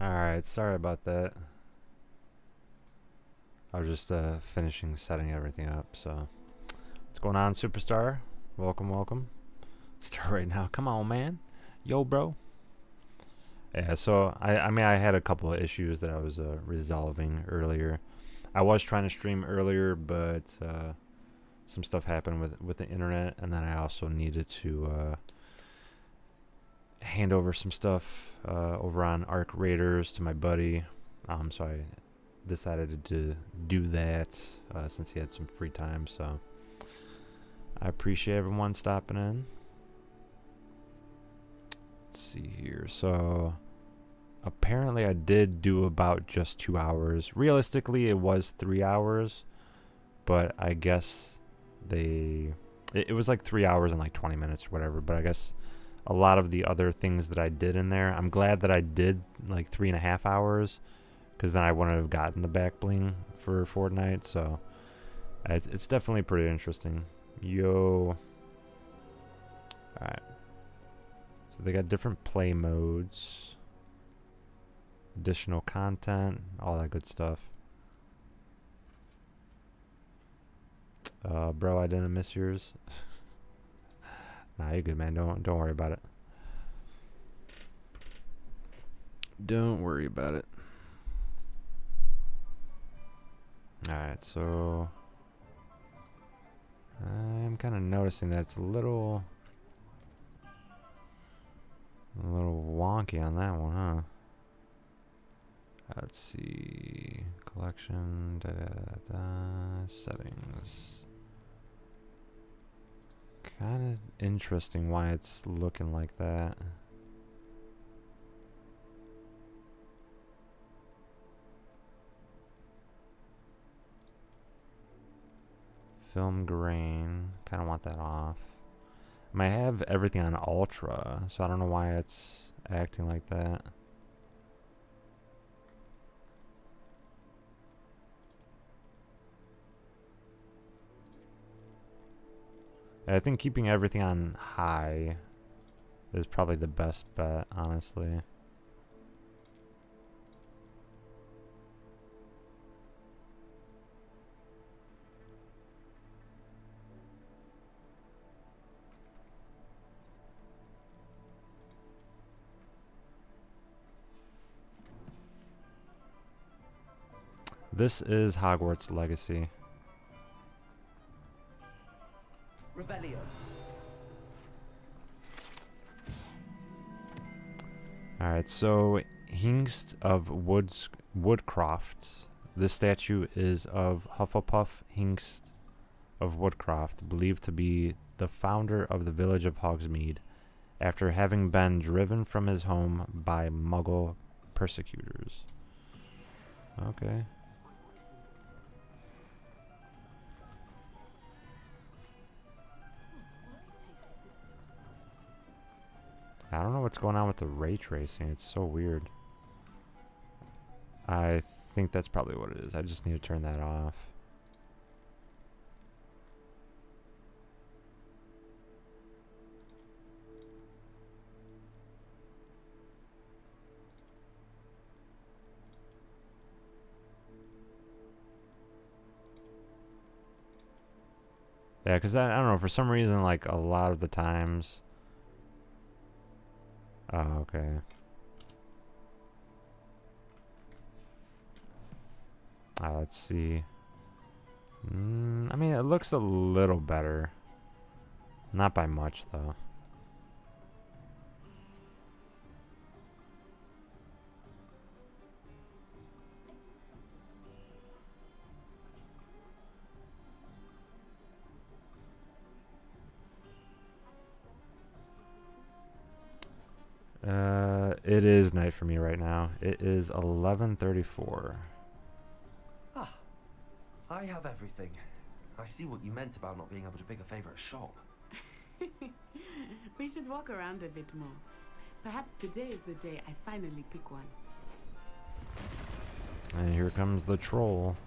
Alright, sorry about that. I was just finishing setting everything up, so. What's going on, Superstar? Welcome, welcome. Start right now. Come on, man. Yo, bro. Yeah, so I mean, I had a couple of issues that I was resolving earlier. I was trying to stream earlier, but some stuff happened with the internet, and then I also needed to hand over some stuff over on Arc Raiders to my buddy. So I decided to do that since he had some free time. So I appreciate everyone stopping in. Let's see here. So apparently I did do about just 2 hours. Realistically, it was 3 hours, but I guess it was like 3 hours and like 20 minutes or whatever. But I guess a lot of the other things that I did in there, I'm glad that I did like 3.5 hours, because then I wouldn't have gotten the back bling for Fortnite. So it's definitely pretty interesting. Yo. Alright. So they got different play modes, additional content, all that good stuff. Bro, I didn't miss yours. Nah, you're good, man. Don't worry about it. Don't worry about it. Alright, so I'm kind of noticing that it's a little wonky on that one, huh? Let's see. Collection, settings. Kind of interesting why it's looking like that. Film grain. Kind of want that off. I might have everything on ultra, so I don't know why it's acting like that. I think keeping everything on high is probably the best bet, honestly. This is Hogwarts Legacy. Revelio. Alright, so Hingst of Woodcroft. This statue is of Hufflepuff Hingst of Woodcroft, believed to be the founder of the village of Hogsmeade, after having been driven from his home by Muggle persecutors. Okay. I don't know what's going on with the ray tracing. It's so weird. I think that's probably what it is. I just need to turn that off. Yeah, because I don't know, for some reason, like, a lot of the times... Oh, okay. Let's see. I mean, it looks a little better. Not by much, though. It is night for me right now. It is 11:34. Ah, I have everything. I see what you meant about not being able to pick a favorite shop. We should walk around a bit more. Perhaps today is the day I finally pick one. And here comes the troll.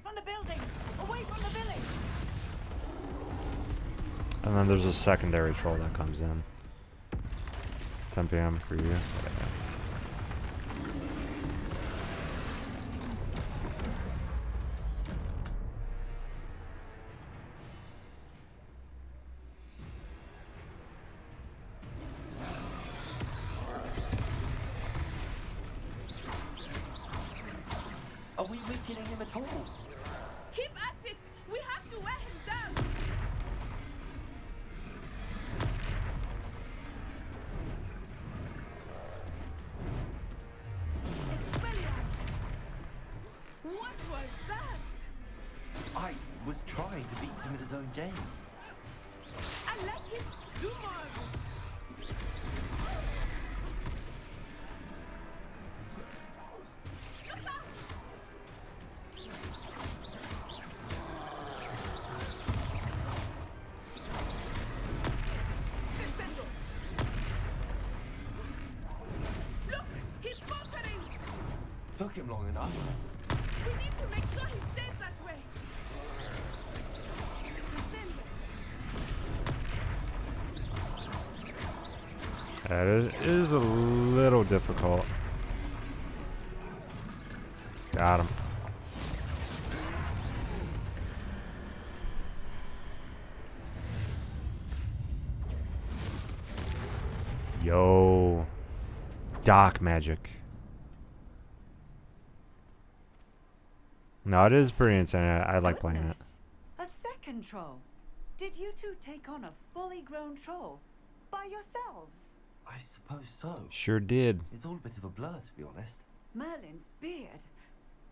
from the building! Away from the village! And then there's a secondary troll that comes in. 10 p.m. for you. Yeah. Are we weakening him at all? Keep at it! We have to wear him down! Expelliarmus! What was that? I was trying to beat him at his own game. I like it! Do more of it! Look out! Descendo! Look! He's faltering! Took him long enough. We need to make sure he stays that way! Descendo! That is a little difficult. Got him. Yo. Dark magic. No, it is pretty insane. I like playing it. Goodness. A second troll. Did you two take on a fully grown troll by yourselves? I suppose so. Sure did. It's all a bit of a blur, to be honest. Merlin's beard.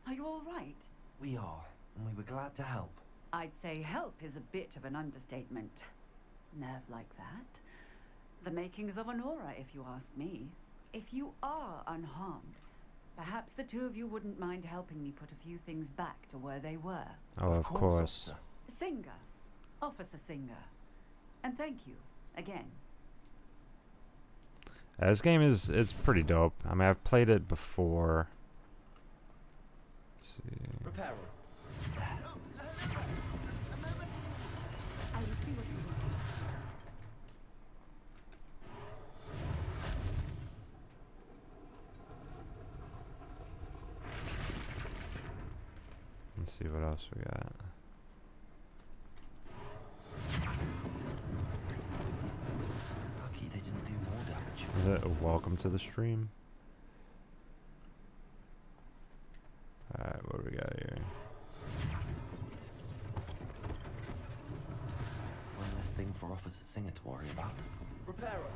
Are you all right? We are, and we were glad to help. I'd say help is a bit of an understatement. Nerve like that. The makings of an aura, if you ask me. If you are unharmed, perhaps the two of you wouldn't mind helping me put a few things back to where they were. Oh, of course. Officer. Singer. Officer Singer. And thank you, again. This game it's pretty dope. I mean, I've played it before. Let's see. Repair. I will see what he wants. Let's see what else we got. Lucky they didn't do more damage. Is it a welcome to the stream? Alright, what do we got here? One less thing for Officer Singer to worry about. Repairer.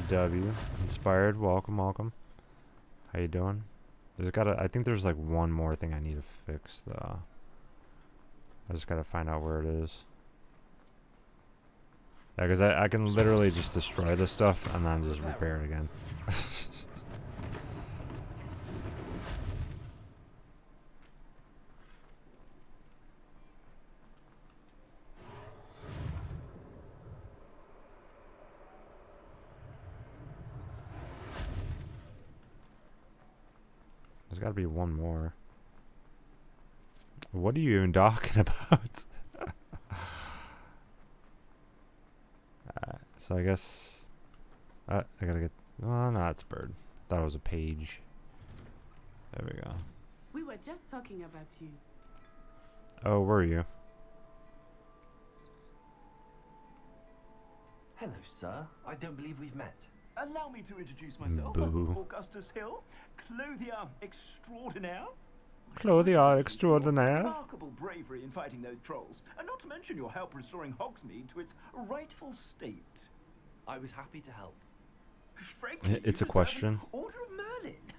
W. Inspired, welcome, welcome. How you doing? I think there's like one more thing I need to fix though. I just gotta find out where it is. Yeah, because I can literally just destroy this stuff and then just repair it again. There's gotta be one more. What are you even talking about? So I guess I gotta get. Oh, no, it's bird. Thought it was a page. There we go. We were just talking about you. Oh, were you? Hello, sir. I don't believe we've met. Allow me to introduce myself. Boo. Augustus Hill, clothier extraordinaire. Clothier extraordinaire. Remarkable bravery in fighting those trolls, and not to mention your help restoring Hogsmeade to its rightful state. I was happy to help. Frankly, It's a you deserve question. an Order of Merlin.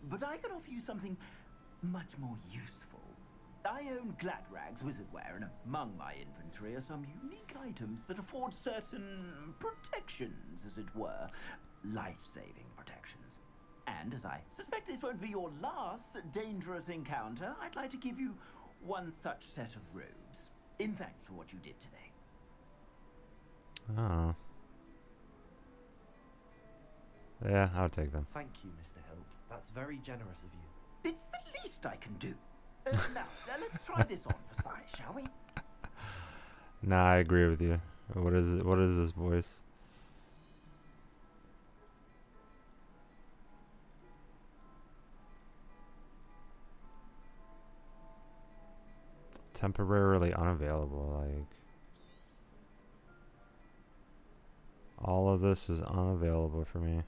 But I can offer you something much more useful. I own Gladrag's wizardware, and among my inventory are some unique items that afford certain protections, as it were. Life-saving protections. And as I suspect this won't be your last dangerous encounter, I'd like to give you one such set of robes, in thanks for what you did today. Oh. Yeah, I'll take them. Thank you, Mr. Hill. That's very generous of you. It's the least I can do. Now, let's try this on for size, shall we? Nah, I agree with you. What is it? What is this voice? Temporarily unavailable, like all of this is unavailable for me.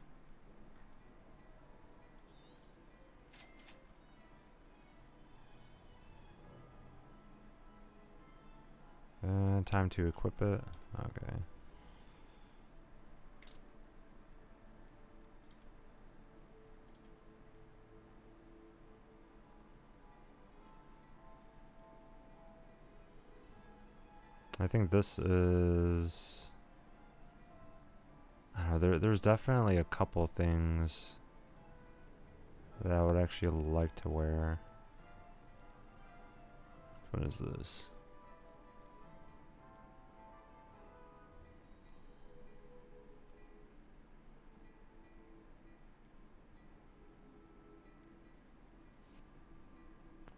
Time to equip it. Okay. I think this is, I don't know, there's definitely a couple things that I would actually like to wear. What is this?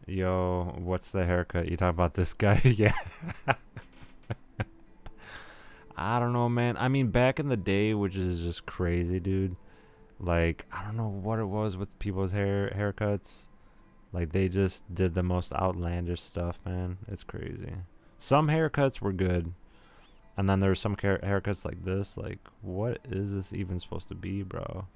Yo, what's the haircut? You talking about this guy? Yeah. I don't know, man. I mean, back in the day, which is just crazy, dude. Like, I don't know what it was with people's haircuts. Like, they just did the most outlandish stuff, man. It's crazy. Some haircuts were good. And then there's some haircuts like this. Like, what is this even supposed to be, bro?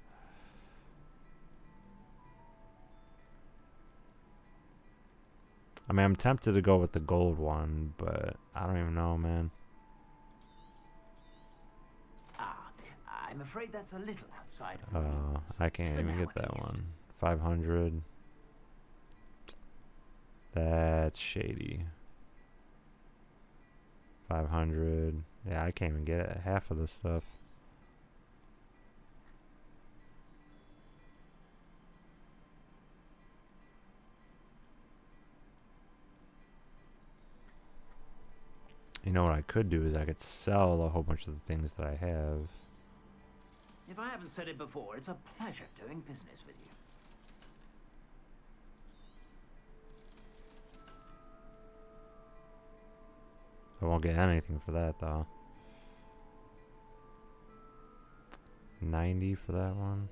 I mean, I'm tempted to go with the gold one, but I don't even know, man. I'm afraid that's a little outside of your means. I can't For even now, get at that least. one. 500. That's shady. 500. Yeah, I can't even get half of this stuff. You know what I could do is I could sell a whole bunch of the things that I have. If I haven't said it before, it's a pleasure doing business with you. I won't get anything for that though. 90 for that one.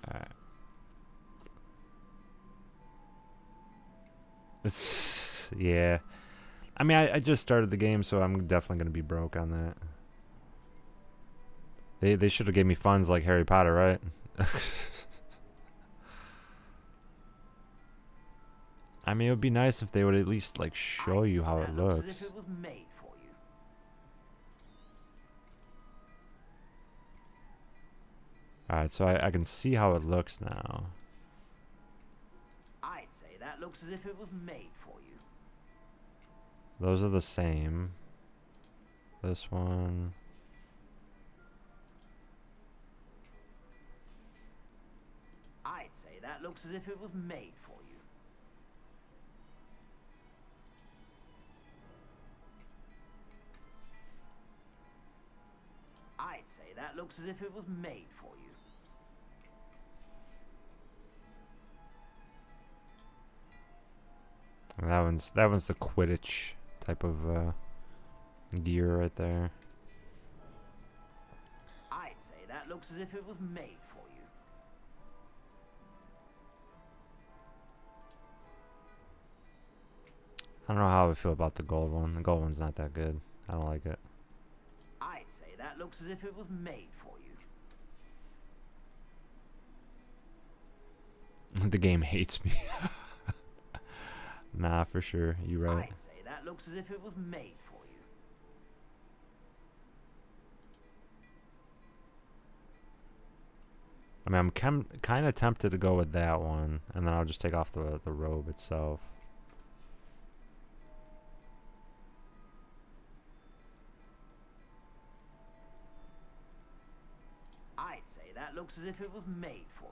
Alright. It's, yeah. I mean, I just started the game, so I'm definitely going to be broke on that. They should have gave me funds like Harry Potter, right? I mean, it would be nice if they would at least like show you how it That looks. as if it was made for you. Alright, so I can see how it looks now. I'd say that looks as if it was made for you. Those are the same. This one. I'd say that looks as if it was made for you. I'd say that looks as if it was made for you. That one's the Quidditch type of gear right there. I'd say that looks as if it was made for you. I don't know how I feel about the gold one. The gold one's not that good. I don't like it. I'd say that looks as if it was made for you. The game hates me. Nah, for sure. You right. I'd say that looks as if it was made for you. I mean, I'm kind of tempted to go with that one, and then I'll just take off the robe itself. I'd say that looks as if it was made for you.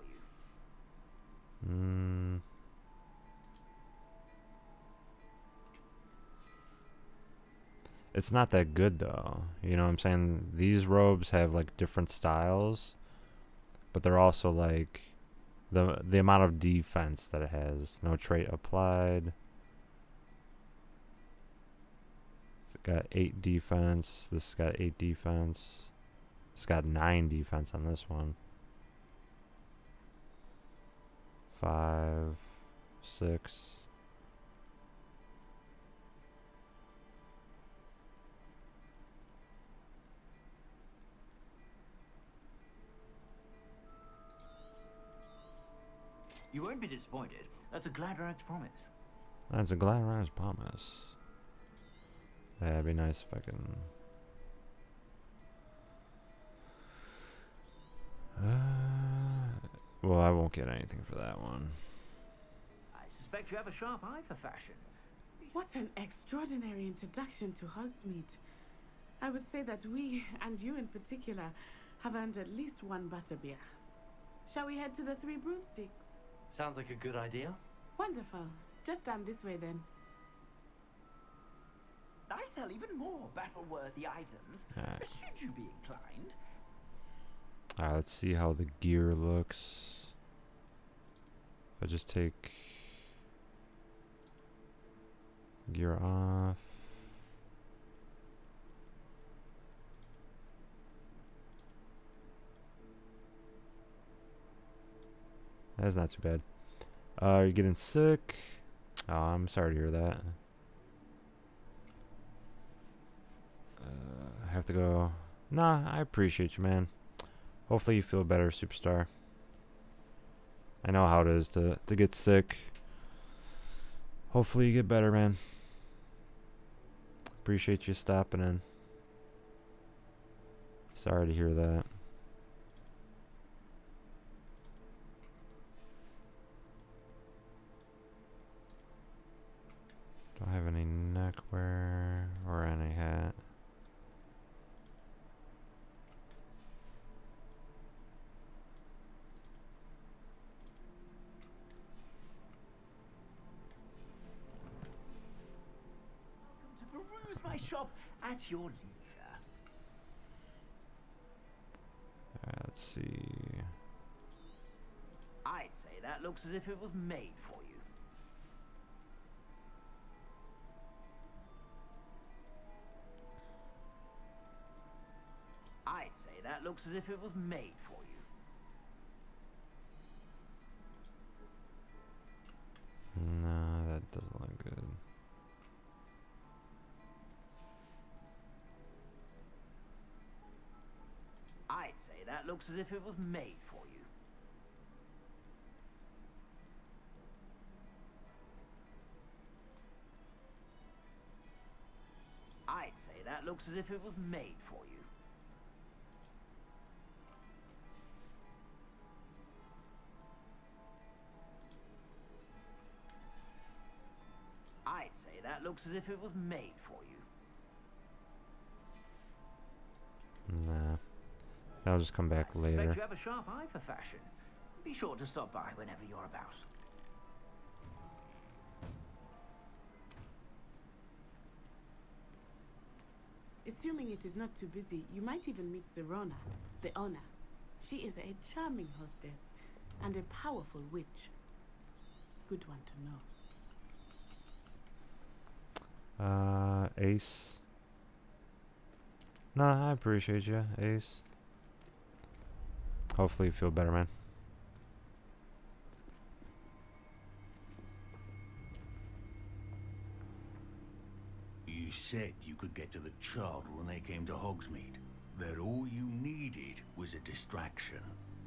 It's not that good though. You know what I'm saying? These robes have like different styles, but they're also like the amount of defense that it has. No trait applied. It's got 8 defense. This has got 8 defense. It's got 9 defense on this one. 5, 6. You won't be disappointed. That's a Gladrag's promise. That's a Gladrag's promise. Yeah, it'd be nice if I can. Well, I won't get anything for that one. I suspect you have a sharp eye for fashion. What an extraordinary introduction to Hogsmeade. I would say that we, and you in particular, have earned at least one butterbeer. Shall we head to the Three Broomsticks? Sounds like a good idea. Wonderful. Just down this way then. I sell even more battle-worthy items. Alright. Should you be inclined? Alright, let's see how the gear looks. If I just take gear off. That's not too bad. Are you getting sick? Oh, I'm sorry to hear that. I have to go. Nah, I appreciate you, man. Hopefully you feel better, superstar. I know how it is to get sick. Hopefully you get better, man. Appreciate you stopping in. Sorry to hear that. Don't have any neckwear or any hat. Welcome to peruse my shop at your leisure. Let's see. I'd say that looks as if it was made for you. I'd say that looks as if it was made for you. No, that doesn't look good. I'd say that looks as if it was made for you. I'd say that looks as if it was made for you. I'd say that looks as if it was made for you. Nah. I'll just come back I later. suspect you have a sharp eye for fashion. Be sure to stop by whenever you're about. Assuming it is not too busy, you might even meet Serona, the owner. She is a charming hostess and a powerful witch. Good one to know. Ace. Nah, I appreciate you, Ace. Hopefully you feel better, man. You said you could get to the child when they came to Hogsmeade. That all you needed was a distraction.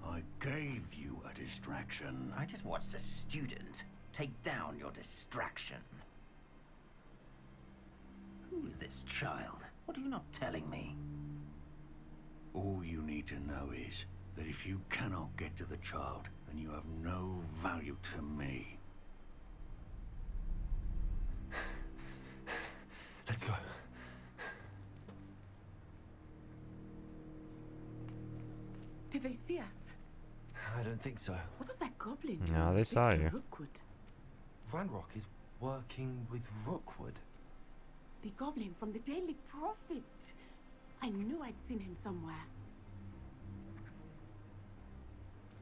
I gave you a distraction. I just watched a student take down your distraction. Who is this child? What are you not telling me? All you need to know is that if you cannot get to the child, then you have no value to me. Let's go. Did they see us? I don't think so. What was that goblin No, doing they with saw Victor you. Rookwood? Ranrock is working with Rookwood. The goblin from the Daily Prophet. I knew I'd seen him somewhere.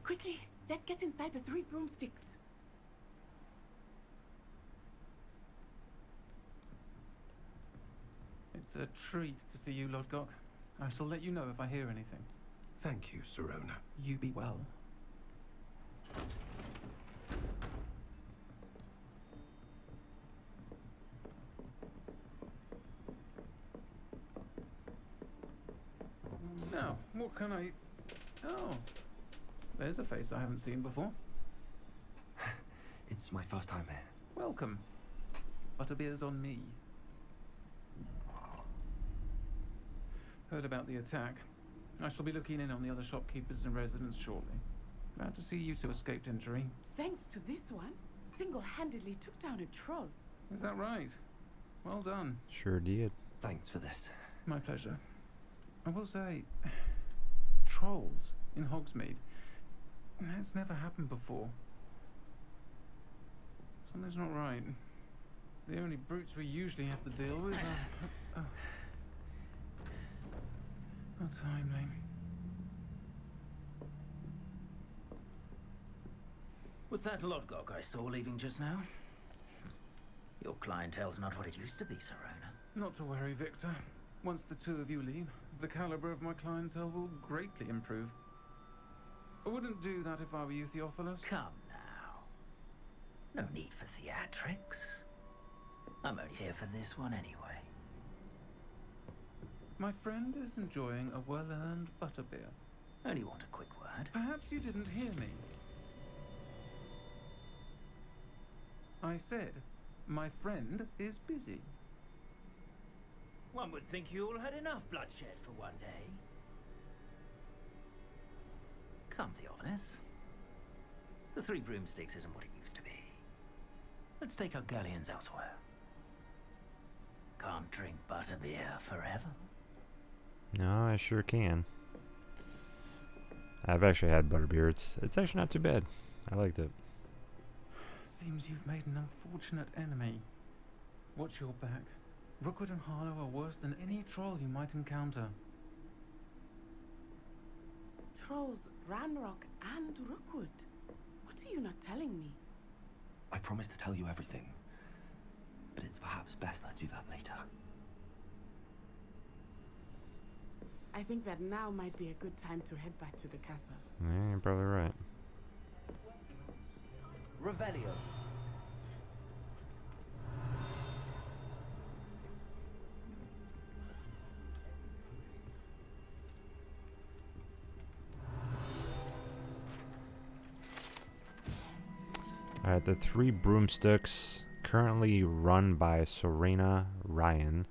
Quickly, let's get inside the 3 broomsticks. It's a treat to see you, Lodgok. I shall let you know if I hear anything. Thank you, Serona. You be well. Now, what can I... Oh, there's a face I haven't seen before. It's my first time here. Welcome. Butterbeer's on me. Heard about the attack. I shall be looking in on the other shopkeepers and residents shortly. Glad to see you two escaped injury. Thanks to this one, single-handedly took down a troll. Is that right? Well done. Sure did. Thanks for this. My pleasure. I will say, trolls in Hogsmeade. That's never happened before. Something's not right. The only brutes we usually have to deal with are... How timely. Was that Lodgok I saw leaving just now? Your clientele's not what it used to be, Serona. Not to worry, Victor. Once the two of you leave, the caliber of my clientele will greatly improve. I wouldn't do that if I were you, Theophilus. Come now. No need for theatrics. I'm only here for this one anyway. My friend is enjoying a well-earned butterbeer. Only want a quick word. Perhaps you didn't hear me. I said, my friend is busy. One would think you all had enough bloodshed for one day. Come, Theophilus. The 3 broomsticks isn't what it used to be. Let's take our galleons elsewhere. Can't drink butterbeer forever. No, I sure can. I've actually had butterbeer. It's actually not too bad. I liked it. Seems you've made an unfortunate enemy. Watch your back. Rookwood and Harlow are worse than any troll you might encounter. Trolls, Ranrock, and Rookwood. What are you not telling me? I promise to tell you everything. But it's perhaps best I do that later. I think that now might be a good time to head back to the castle. Yeah, you're probably right. Revelio. Alright, the 3 broomsticks, currently run by Serena Ryan,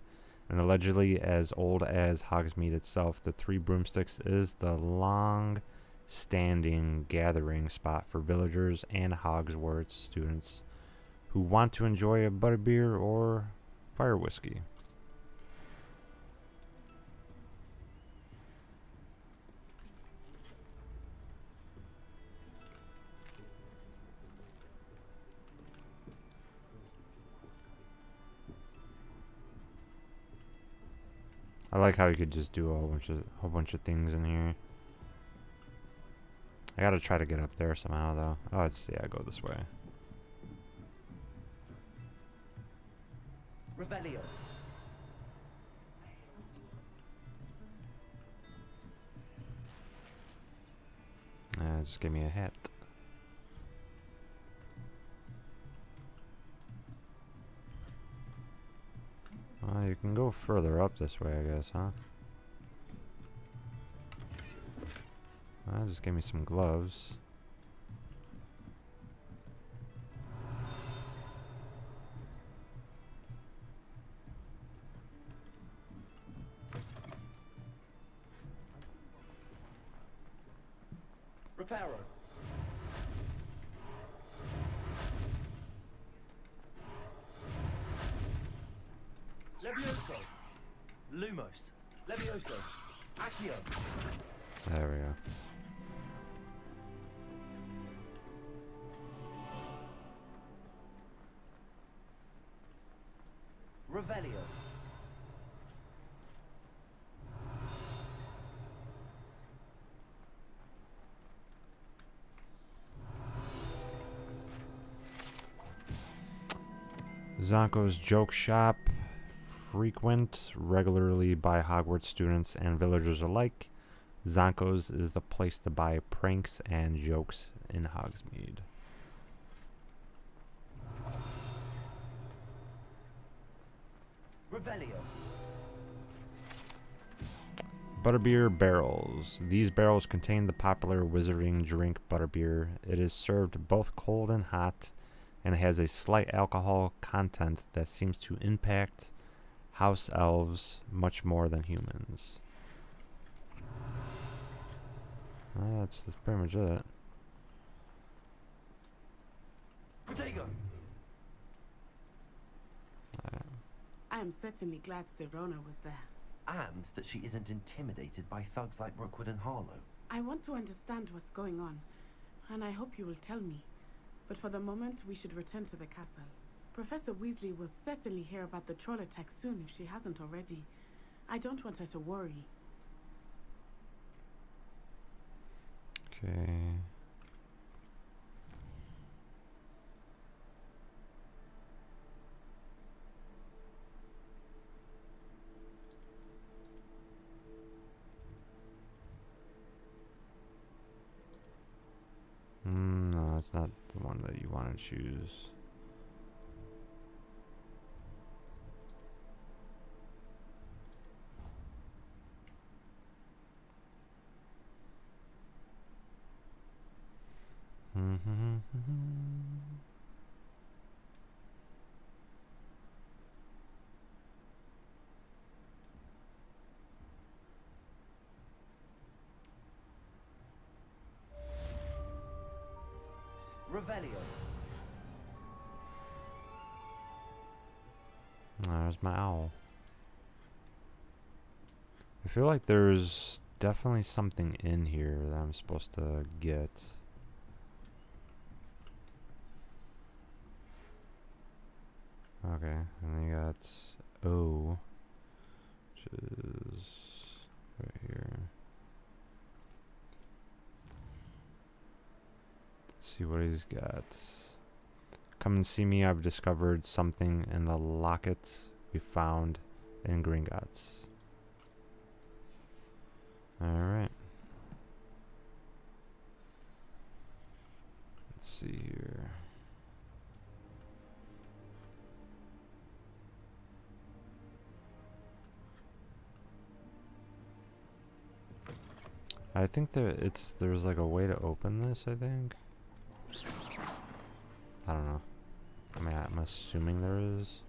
and allegedly as old as Hogsmeade itself. The 3 broomsticks is the long-standing gathering spot for villagers and Hogwarts students who want to enjoy a butterbeer or fire whiskey. I like how you could just do a whole bunch of things in here. I gotta try to get up there somehow though. Oh, yeah, go this way. Revelio. Just give me a hat. Well, you can go further up this way, I guess, huh? Just gave me some gloves. Reparo. Levioso. Lumos. Levioso. Accio. There we go. Revelio. Zonko's joke shop, frequent regularly by Hogwarts students and villagers alike. Zonko's is the place to buy pranks and jokes in Hogsmeade. Revelio. Butterbeer barrels. These barrels contain the popular wizarding drink butterbeer. It is served both cold and hot, and has a slight alcohol content that seems to impact house elves much more than humans. That's pretty much it. Protego. I am certainly glad Sirona was there. And that she isn't intimidated by thugs like Rookwood and Harlow. I want to understand what's going on, and I hope you will tell me. But for the moment, we should return to the castle. Professor Weasley will certainly hear about the troll attack soon if she hasn't already. I don't want her to worry. Okay. No, it's not the one that you want to choose. Revelio. There's my owl. I feel like there's definitely something in here that I'm supposed to get. Okay, and then you got O, which is right here. Let's see what he's got. Come and see me, I've discovered something in the locket we found in Gringotts. Alright. Let's see here. I think there's like a way to open this, I think. I don't know. I mean, I'm assuming there is.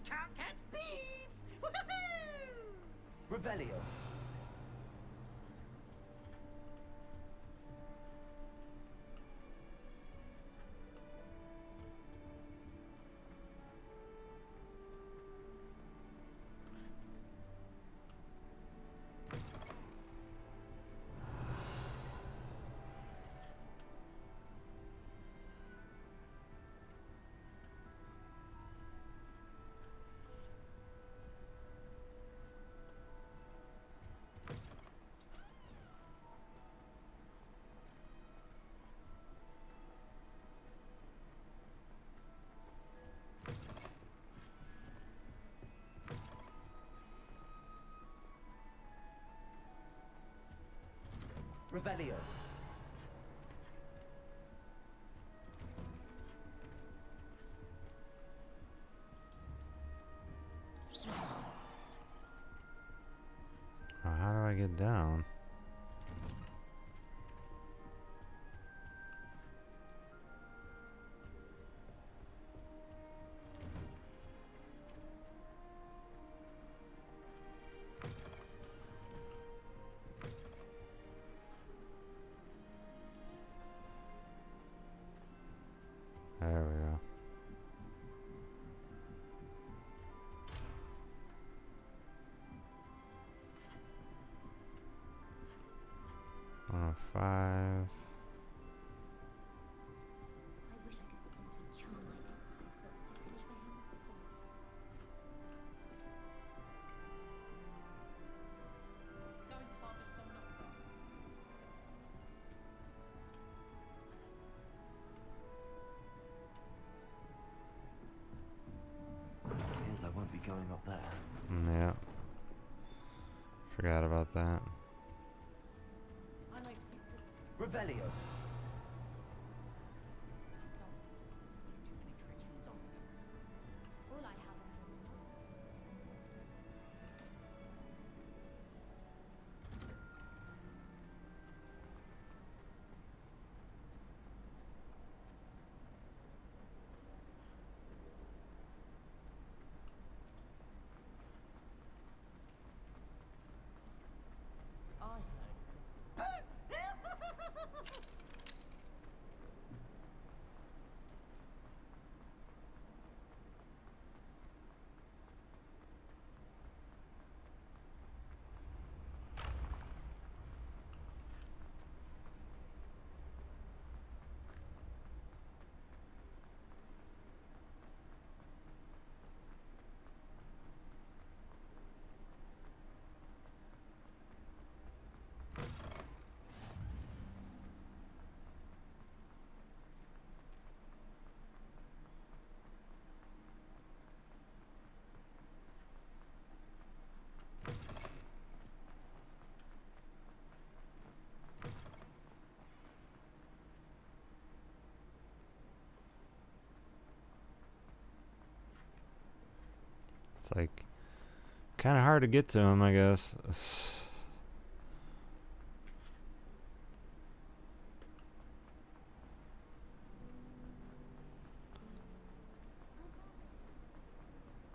Can't catch thieves! Woohoo! Revelio. Revelio. Oh, how do I get down? 5. I wish I could simply charm my egg-sized boats to finish my homework for me. Going to Father's somnopera. Appears I won't be going up there. Yeah. Forgot about that. I like to keep Revelio. too many tricks from Zonkos. All I have are I It's like kind of hard to get to him, I guess.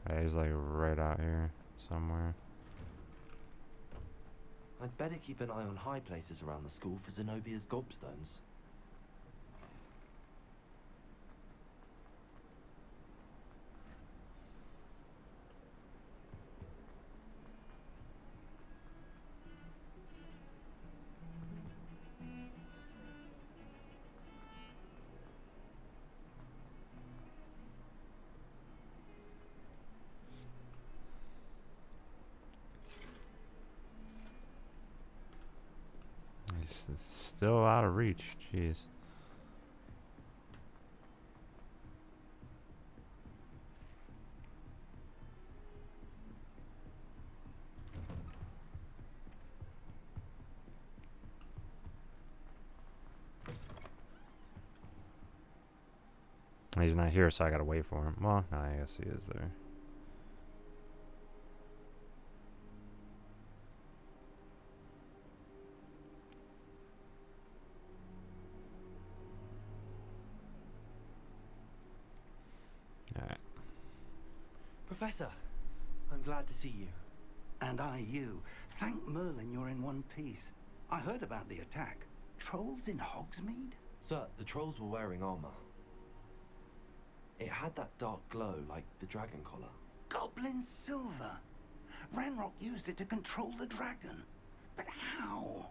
Yeah, he's like right out here somewhere. I'd better keep an eye on high places around the school for Zenobia's gobstones. It's still out of reach. Jeez. He's not here, so I gotta wait for him. Well, no, I guess he is there. Alright. Professor, I'm glad to see you. And I you. Thank Merlin you're in one piece. I heard about the attack. Trolls in Hogsmeade? Sir, the trolls were wearing armor. It had that dark glow like the dragon collar. Goblin silver. Ranrock used it to control the dragon. But how?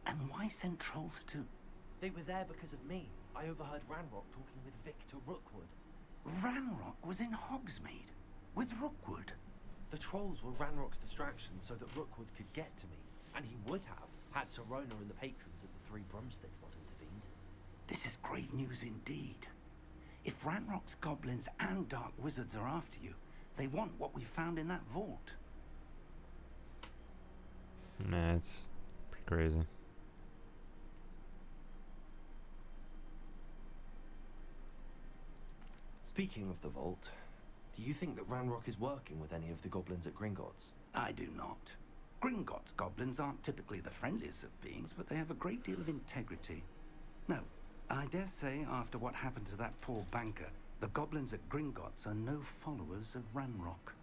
And why send trolls too? They were there because of me. I overheard Ranrock talking with Victor Rookwood. Ranrock was in Hogsmeade with Rookwood. The trolls were Ranrock's distraction so that Rookwood could get to me. And he would have, had Sirona and the patrons at the Three Broomsticks not intervened. This is grave news indeed. If Ranrock's goblins and dark wizards are after you, they want what we found in that vault. Nah, it's pretty crazy. Speaking of the vault, do you think that Ranrock is working with any of the goblins at Gringotts? I do not. Gringotts goblins aren't typically the friendliest of beings, but they have a great deal of integrity. No, I dare say after what happened to that poor banker, the goblins at Gringotts are no followers of Ranrock.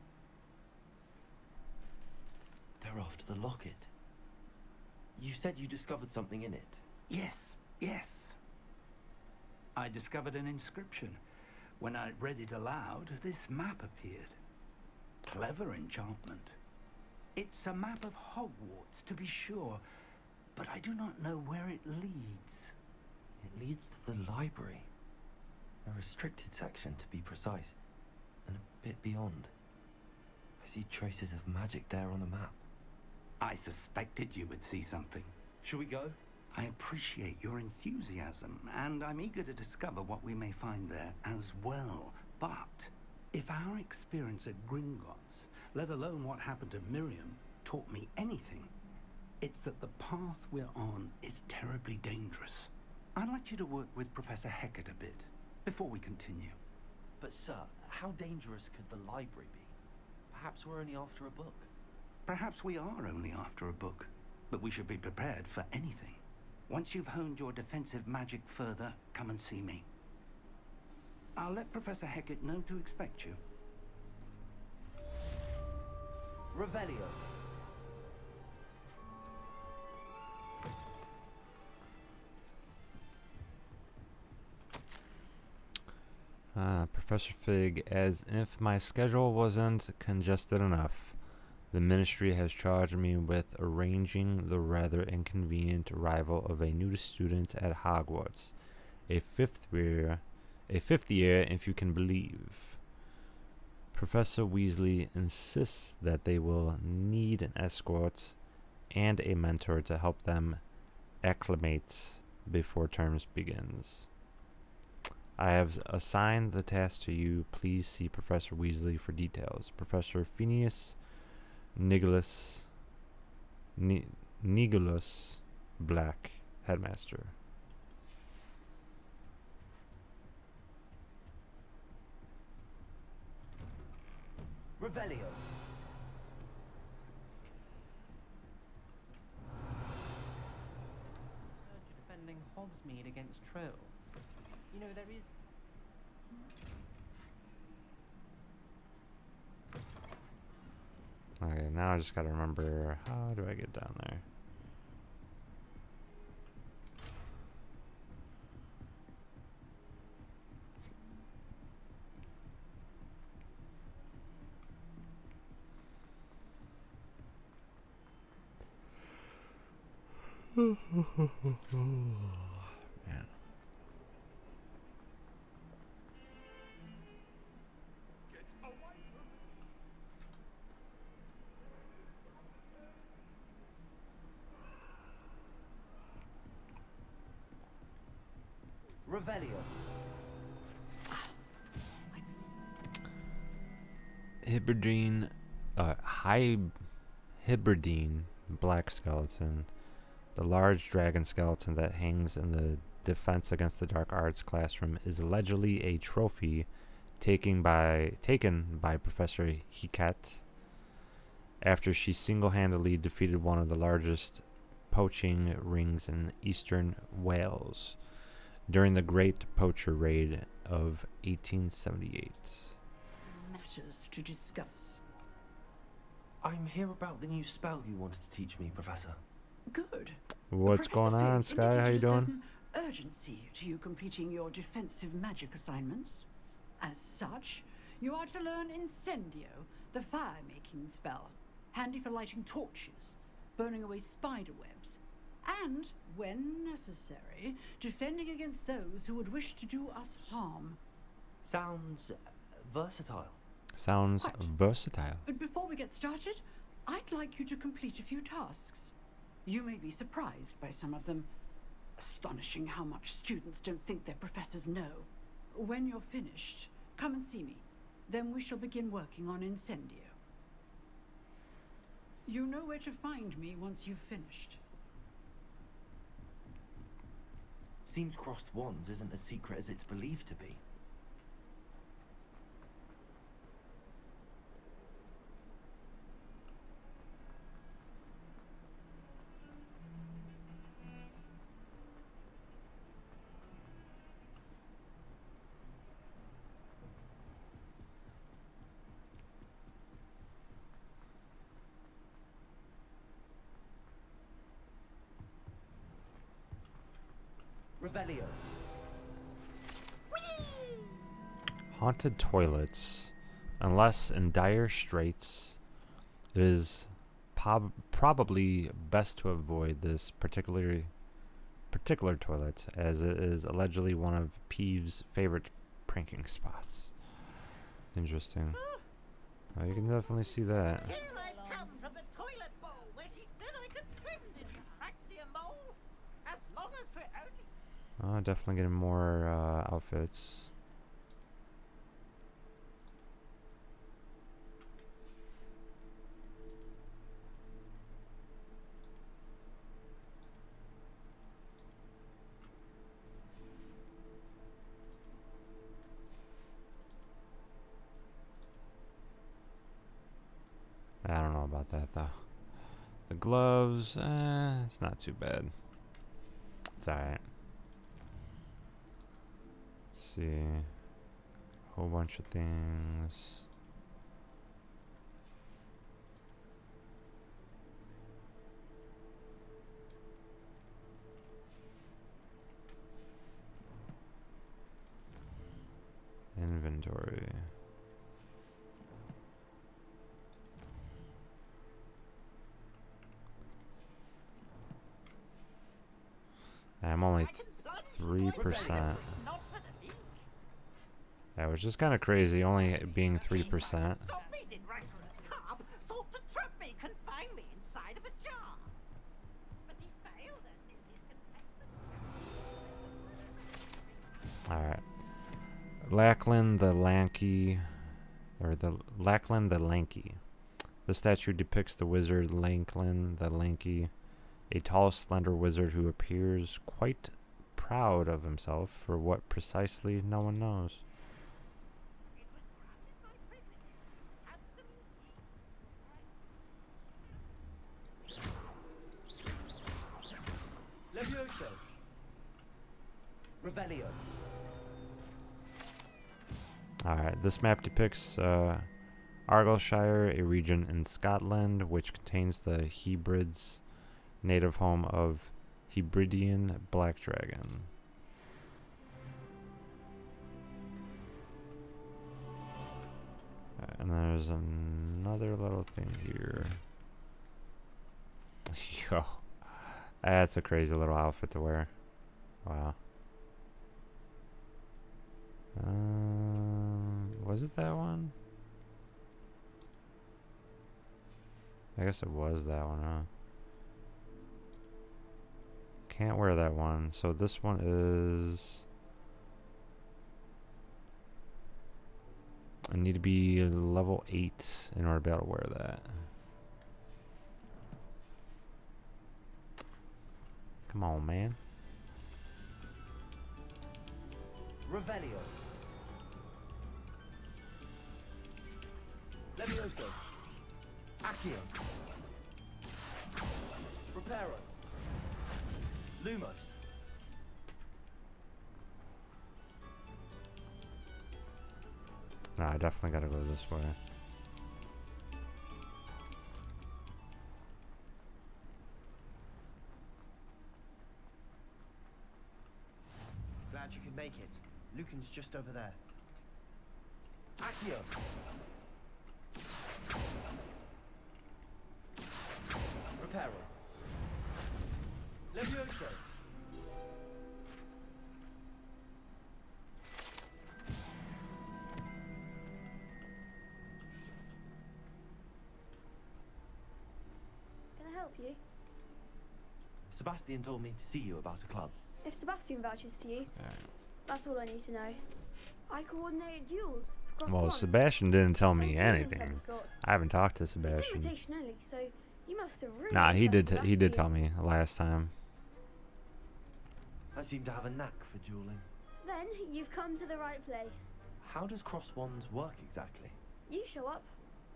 They're after the locket. You said you discovered something in it. Yes, yes. I discovered an inscription. When I read it aloud, this map appeared. Clever enchantment. It's a map of Hogwarts, to be sure, but I do not know where it leads. It leads to the library. A restricted section, to be precise. And a bit beyond. I see traces of magic there on the map. I suspected you would see something. Shall we go? I appreciate your enthusiasm, and I'm eager to discover what we may find there as well. But if our experience at Gringotts, let alone what happened to Miriam, taught me anything, it's that the path we're on is terribly dangerous. I'd like you to work with Professor Hecat a bit before we continue. But sir, how dangerous could the library be? Perhaps we're only after a book. Perhaps we are only after a book, but we should be prepared for anything. Once you've honed your defensive magic further, come and see me. I'll let Professor Hecat know to expect you. Revelio. Professor Fig, as if my schedule wasn't congested enough, the Ministry has charged me with arranging the rather inconvenient arrival of a new student at Hogwarts, a fifth year, if you can believe. Professor Weasley insists that they will need an escort and a mentor to help them acclimate before terms begins. I have assigned the task to you. Please see Professor Weasley for details. Professor Phineas Nigulus Black, Headmaster. Revelio. Heard you're defending Hogsmeade against trolls. You know, there is... Okay, now I just gotta remember, how do I get down there? Man. Revelio. Hybridine black skeleton, the large dragon skeleton that hangs in the Defense Against the Dark Arts classroom, is allegedly a trophy taken by Professor Hecat after she single-handedly defeated one of the largest poaching rings in eastern Wales during the Great Poacher Raid of 1878. Matters to discuss. I'm here about the new spell you wanted to teach me, Professor. Good. What's Professor going on, Fig Sky? How you indicated a doing? certain urgency to you completing your defensive magic assignments. As such, you are to learn Incendio, the fire-making spell, handy for lighting torches, burning away spider webs, and, when necessary, defending against those who would wish to do us harm. Sounds versatile. Sounds Quite. versatile. But before we get started, I'd like you to complete a few tasks. You may be surprised by some of them. Astonishing how much students don't think their professors know. When you're finished, come and see me. Then we shall begin working on Incendio. You know where to find me once you've finished. Seems crossed wands isn't as secret as it's believed to be. Revelio. Haunted toilets. Unless in dire straits, it is probably best to avoid this particular toilet, as it is allegedly one of Peeve's favorite pranking spots. Interesting. Oh, you can definitely see that. Here I've come from the toilet bowl, where she said I could swim, did you Praxia mole? As long as we're only... Oh, definitely getting more outfits. I don't know about that though. The gloves, it's not too bad. It's alright. Let's see. Whole bunch of things. Inventory. I'm only 3%. Yeah, which is kind of crazy, only being 3%. Stop me, did rancorous carp sought to trap me, confine me inside of a jar. But he failed us in his containment. Alright. Lachlan the Lanky, or the Lachlan the Lanky. The statue depicts the wizard Lachlan the Lanky, a tall, slender wizard who appears quite proud of himself for what precisely no one knows. Levioso. Revelio. Alright, this map depicts Argyllshire, a region in Scotland which contains the Hebrides, native home of Hebridean black dragon. And there's another little thing here. Yo, that's a crazy little outfit to wear. Wow. Was it that one? I guess it was that one, huh? Can't wear that one, so this one is... I need to be level 8 in order to be able to wear that. Come on, man. Revelio. Levioso. Accio. Reparo. Lumos. Nah, I definitely gotta go this way. Glad you could make it. Lucan's just over there. Accio. Reparo. Levioso. Can I help you? Sebastian told me to see you about a club. If Sebastian vouches for you, that's all I need to know. I coordinate duels for Well, cross Sebastian didn't tell me and dueling of anything. every sort. I haven't talked to It's Sebastian. invitation only, so you must have really Nah, he did. impressed He did tell Sebastian. me last time. I seem to have a knack for dueling. Then you've come to the right place. How does cross wands work exactly? You show up,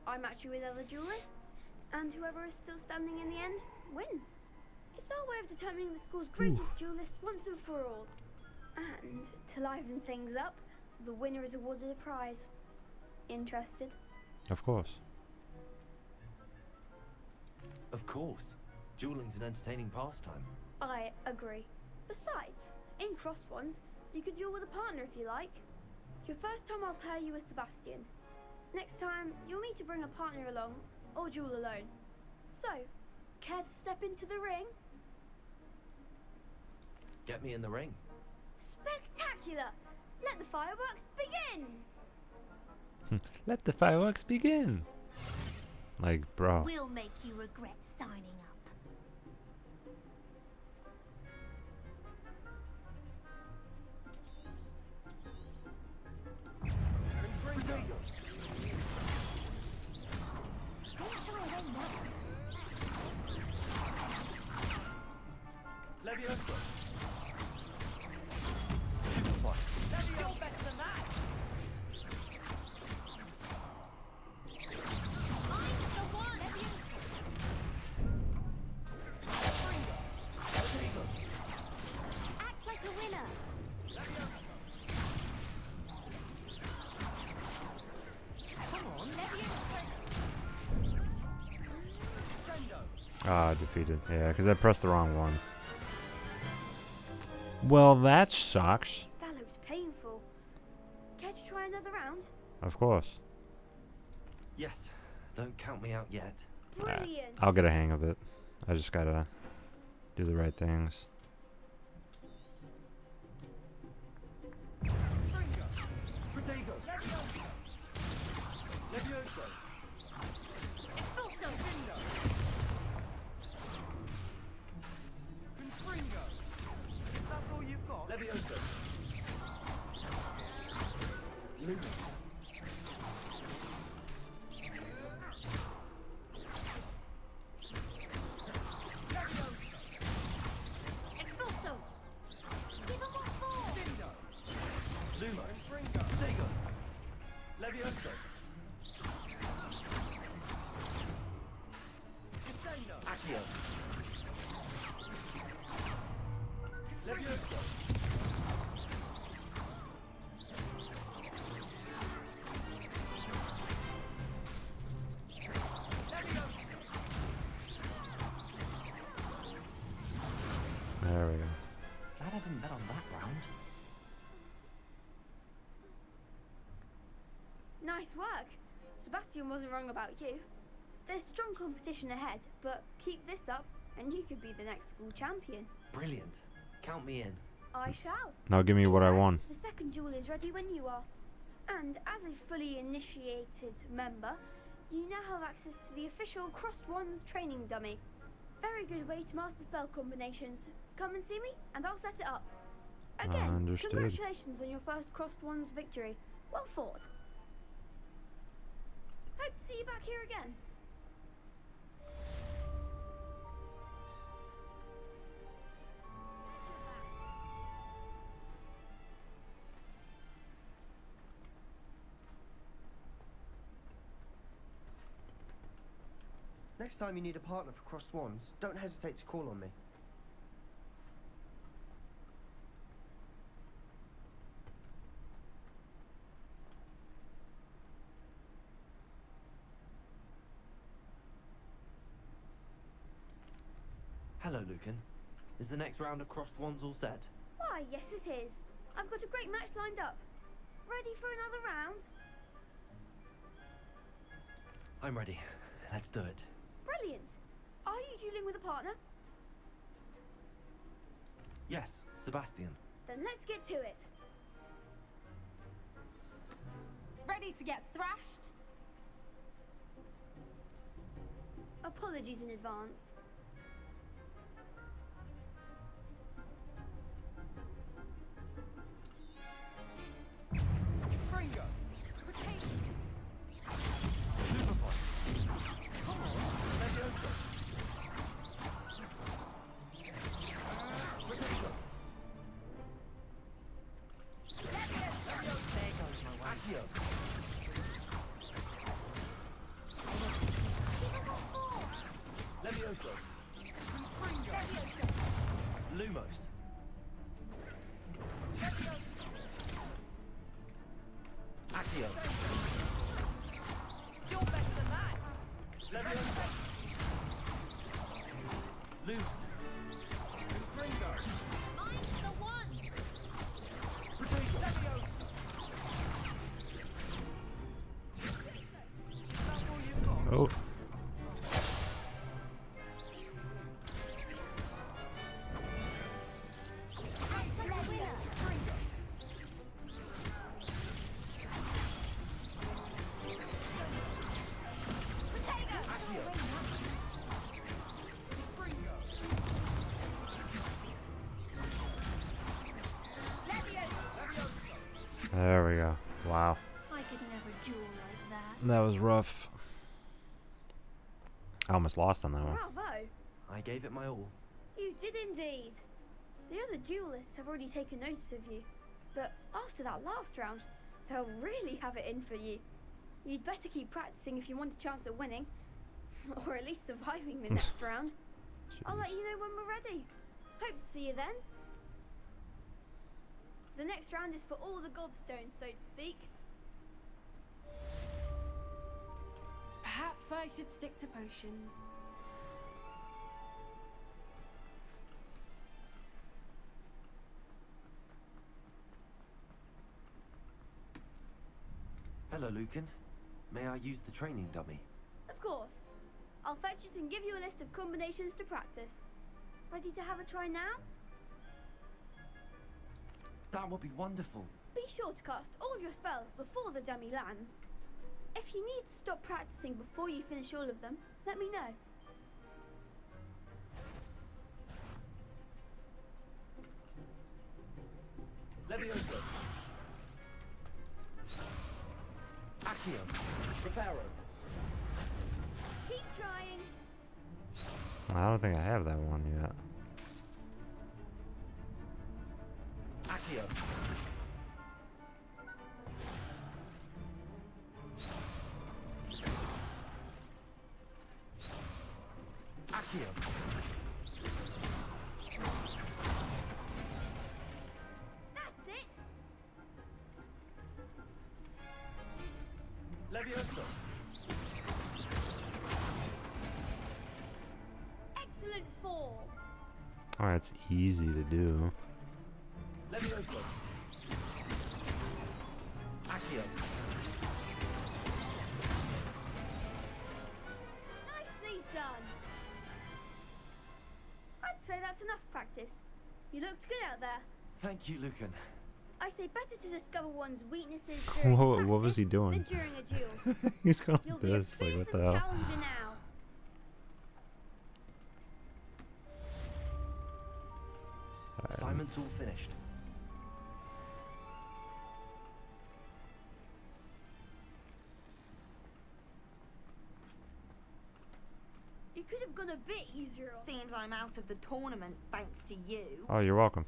I match you with other duelists, and whoever is still standing in the end wins. It's our way of determining the school's greatest duelist once and for all. And to liven things up, the winner is awarded a prize. Interested? Of course. Of course. Dueling's an entertaining pastime. I agree. Besides, in cross ones, you could duel with a partner if you like. Your first time I'll pair you with Sebastian. Next time, you'll need to bring a partner along, or duel alone. So, care to step into the ring? Get me in the ring. Spectacular! Let the fireworks begin! Let the fireworks begin. Like, bro. We'll make you regret signing up. Leviosa. Superfly. You're better than that. I'm the one. Act like a winner. Come on, Ah, defeated. Yeah, because I pressed the wrong one. Well, that sucks. That looks painful. Care to try another round? Of course. Yes. Don't count me out yet. Brilliant! I'll get a hang of it. I just gotta do the right things. Protego. Leviosa. Expulso. Confringo. Is that all you've got? Leviosa. Lumos. Expulso. Give him what for. Lumo. Protego. Leviosa. Accio. Leviosa. There we go. Glad I didn't bet on that round. Nice work. Sebastian wasn't wrong about you. There's strong competition ahead, but keep this up and you could be the next school champion. Brilliant. Count me in. I shall. Now give me what I won. The second duel is ready when you are. And as a fully initiated member, you now have access to the official Crossed Wands training dummy. Very good way to master spell combinations. Come and see me and I'll set it up. Again, Understood. congratulations on your first Crossed Wands victory. Well fought. Hope to see you back here again. Next time you need a partner for Crossed Wands, don't hesitate to call on me. Hello, Lucan. Is the next round of Crossed Wands all set? Why, yes it is. I've got a great match lined up. Ready for another round? I'm ready. Let's do it. Brilliant. Are you dueling with a partner? Yes, Sebastian. Then let's get to it. Ready to get thrashed? Apologies in advance. Fringo. Superfly. Come on. Leviosa. Protego. Accio. Leviosa. Lumos. Accio. You're better than that. Leviosa. Lose. Fringo. I'm the one. Protego. Leviosa. That's all you've got. Oh. jaw like that. That was rough. I almost lost on that one. Bravo! I gave it my all. You did indeed. The other duelists have already taken notice of you, but after that last round, they'll really have it in for you. You'd better keep practicing if you want a chance at winning, or at least surviving the next round. I'll let you know when we're ready. Hope to see you then. The next round is for all the gobstones, so to speak. Perhaps I should stick to potions. Hello, Lucan. May I use the training dummy? Of course. I'll fetch it and give you a list of combinations to practice. Ready to have a try now? That would be wonderful. Be sure to cast all your spells before the dummy lands. If you need to stop practicing before you finish all of them, let me know. Levioso. Accio. Reparo. Keep trying. I don't think I have that one yet. Accio. Accio. That's it. Levioso. Excellent form. Oh, that's easy to do. Levioso. Accio. Nicely done. I'd say that's enough practice. You looked good out there. Thank you, Lucan. I say better to discover one's weaknesses during What was he practice doing? than during a duel. He's going You'll like be a this. Like, what the fearsome hell? challenger now. Assignment's all finished. You could have gone a bit easier. Seems I'm out of the tournament thanks to you. Oh, you're welcome.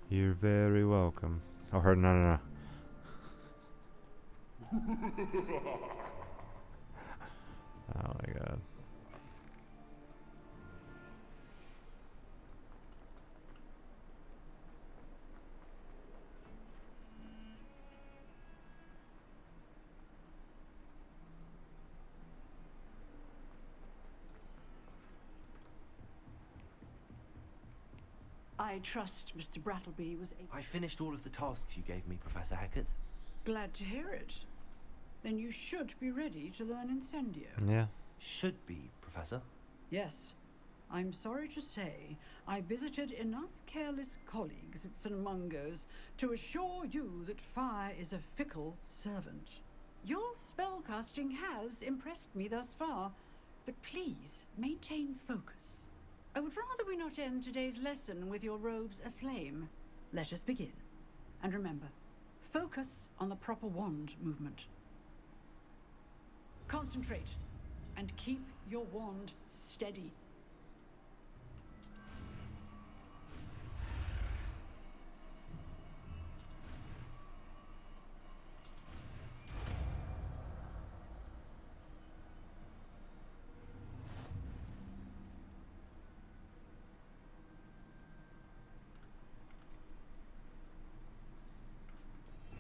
You're very welcome. Oh, her, no. Oh my god. I trust Mr. Brattleby was able... I finished all of the tasks you gave me, Professor Hackett. Glad to hear it. Then you should be ready to learn Incendio. Yeah. Should be, Professor. Yes. I'm sorry to say, I visited enough careless colleagues at St. Mungo's to assure you that fire is a fickle servant. Your spellcasting has impressed me thus far, but please maintain focus. I would rather we not end today's lesson with your robes aflame. Let us begin. And remember, focus on the proper wand movement. Concentrate and keep your wand steady.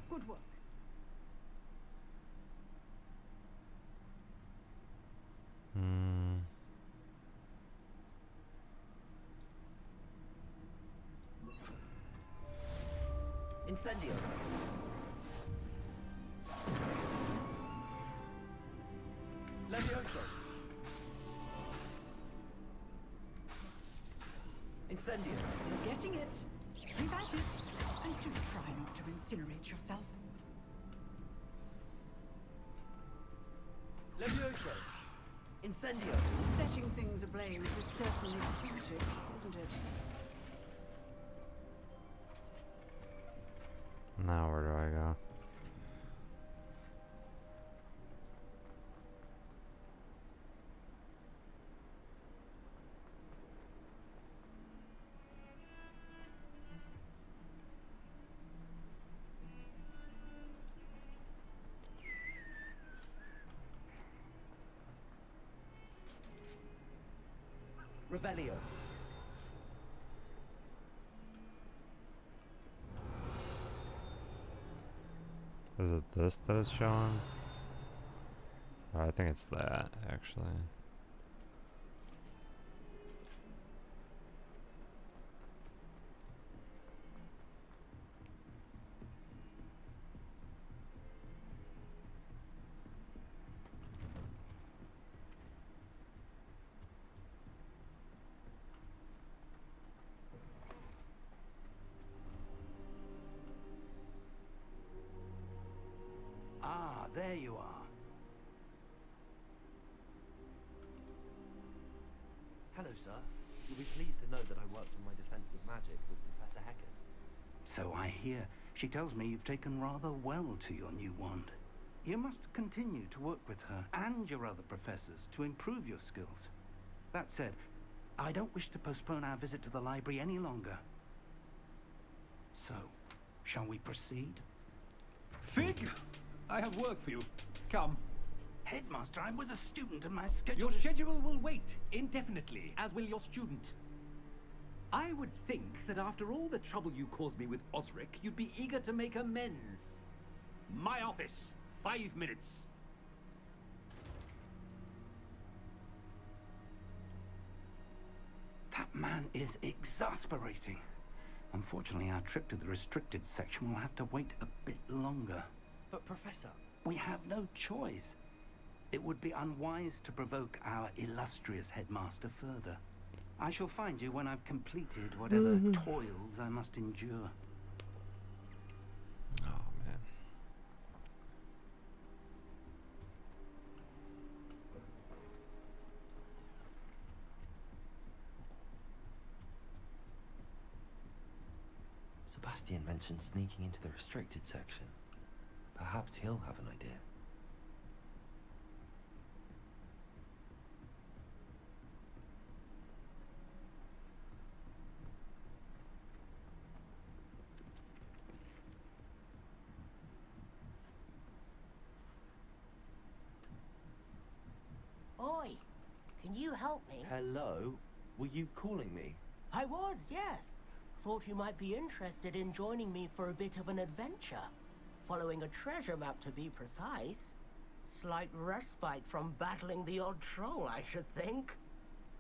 Good work. Incendio. Levioso. Incendio. You're getting it. Keep at it. And do try not to incinerate yourself. Levioso. Incendio. Setting things ablaze is certainly exotic, isn't it? Now where do I go? Revelio. Is it this that it's showing? Oh, I think it's that, actually. Ah, there you are. Hello, sir. You'll be pleased to know that I worked on my defense of magic with Professor Heckert. So I hear. She tells me you've taken rather well to your new wand. You must continue to work with her and your other professors to improve your skills. That said, I don't wish to postpone our visit to the library any longer. So, shall we proceed? Fig, I have work for you. Come. Headmaster, I'm with a student and my schedule Your is... schedule will wait indefinitely, as will your student. I would think that after all the trouble you caused me with Osric, you'd be eager to make amends. My office, 5 minutes. That man is exasperating. Unfortunately, our trip to the restricted section will have to wait a bit longer. But, Professor... We have no choice. It would be unwise to provoke our illustrious headmaster further. I shall find you when I've completed whatever toils I must endure. Oh, man. Sebastian mentioned sneaking into the restricted section. Perhaps he'll have an idea. Oi, can you help me? Hello? Were you calling me? I was, yes. Thought you might be interested in joining me for a bit of an adventure. Following a treasure map, to be precise. Slight respite from battling the odd troll, I should think.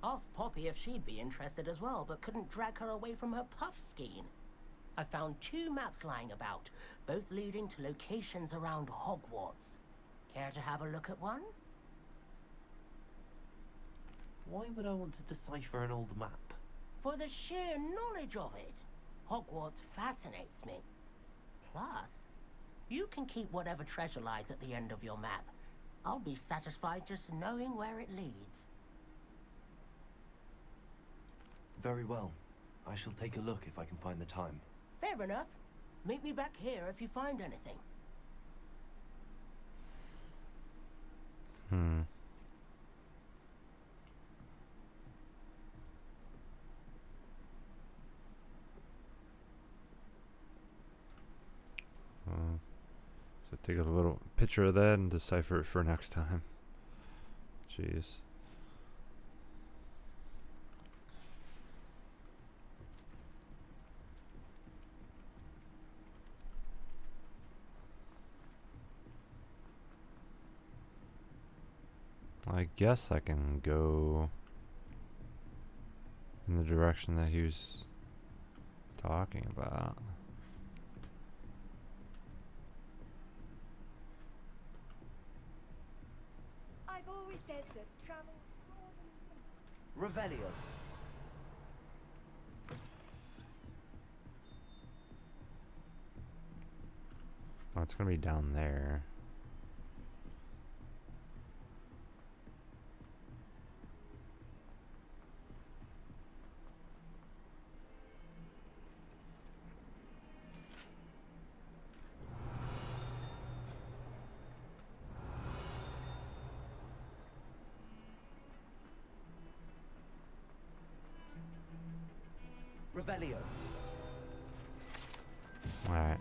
Asked Poppy if she'd be interested as well, but couldn't drag her away from her puff skein. I found 2 maps lying about, both leading to locations around Hogwarts. Care to have a look at one? Why would I want to decipher an old map? For the sheer knowledge of it. Hogwarts fascinates me. Plus, you can keep whatever treasure lies at the end of your map. I'll be satisfied just knowing where it leads. Very well. I shall take a look if I can find the time. Fair enough. Meet me back here if you find anything. So take a little picture of that and decipher it for next time. Jeez. I guess I can go in the direction that he was talking about. I've always said that travel... Revelio. Oh, it's gonna be down there. Revelio. Alright.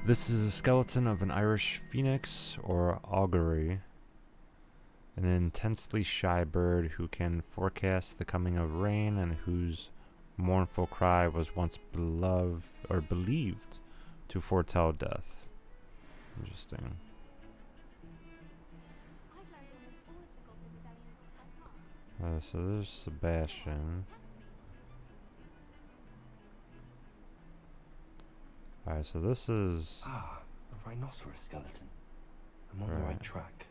This is a skeleton of an Irish phoenix or augury, an intensely shy bird who can forecast the coming of rain and whose mournful cry was once beloved or believed to foretell death. Interesting. So there's Sebastian. Alright, so this is... Ah, a rhinoceros skeleton. I'm on the right track.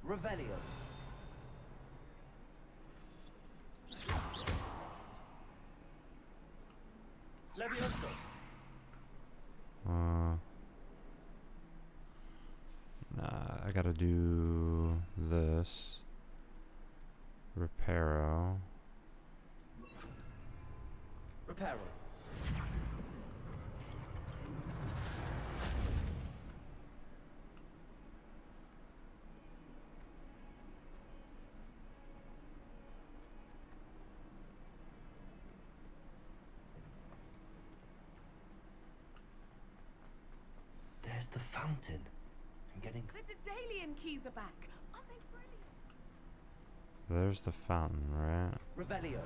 Revelio. Levioso. Nah, I gotta do this. Reparo. Reparo. There's the fountain. I'm getting... The Daedalian keys are back. Aren't they brilliant? There's the fountain, right? Revelio.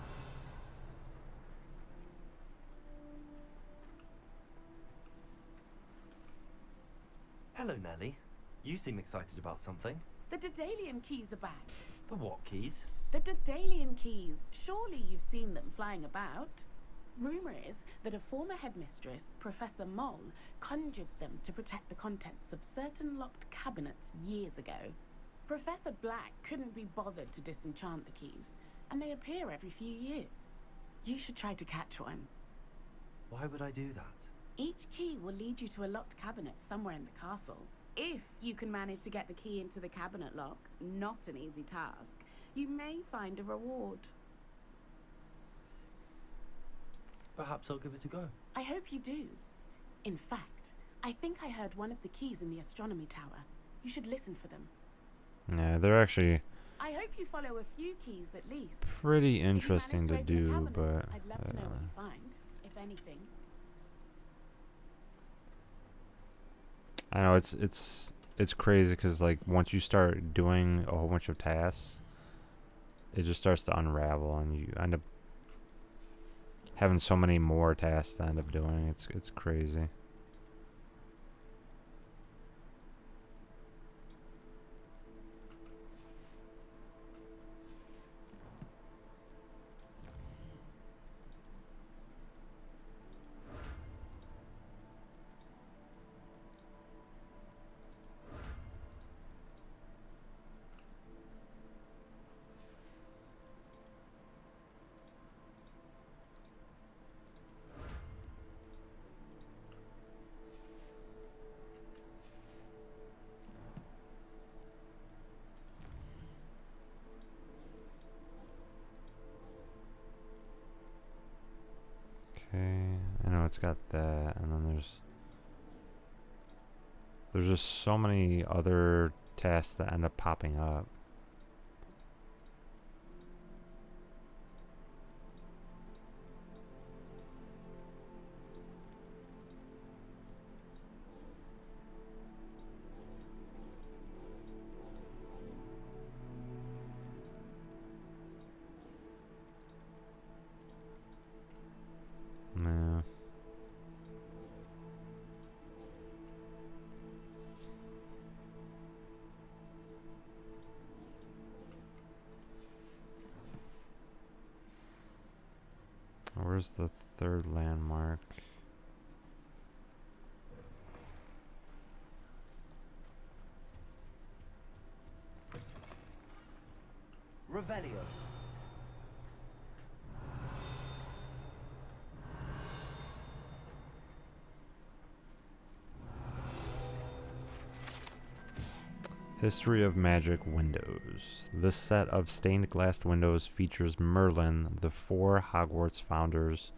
Hello, Nelly. You seem excited about something. The Daedalian keys are back. The what keys? The Daedalian keys. Surely you've seen them flying about. Rumour is that a former headmistress, Professor Moll, conjured them to protect the contents of certain locked cabinets years ago. Professor Black couldn't be bothered to disenchant the keys, and they appear every few years. You should try to catch one. Why would I do that? Each key will lead you to a locked cabinet somewhere in the castle. If you can manage to get the key into the cabinet lock, not an easy task, you may find a reward. Perhaps I'll give it a go. I hope you do. In fact, I think I heard one of the keys in the astronomy tower. You should listen for them. Yeah, they're actually I hope you follow a few keys at least. pretty interesting to If you manage do, to open the cabinet, but I'd love to know what you find, if anything. I know it's crazy because like once you start doing a whole bunch of tasks, it just starts to unravel, and you end up having so many more tasks to end up doing. It's crazy. Okay, I know it's got that, and then there's just so many other tasks that end up popping up. Nah. Where's the third landmark? Revelio. History of Magic Windows. This set of stained glass windows features Merlin, the 4 Hogwarts founders,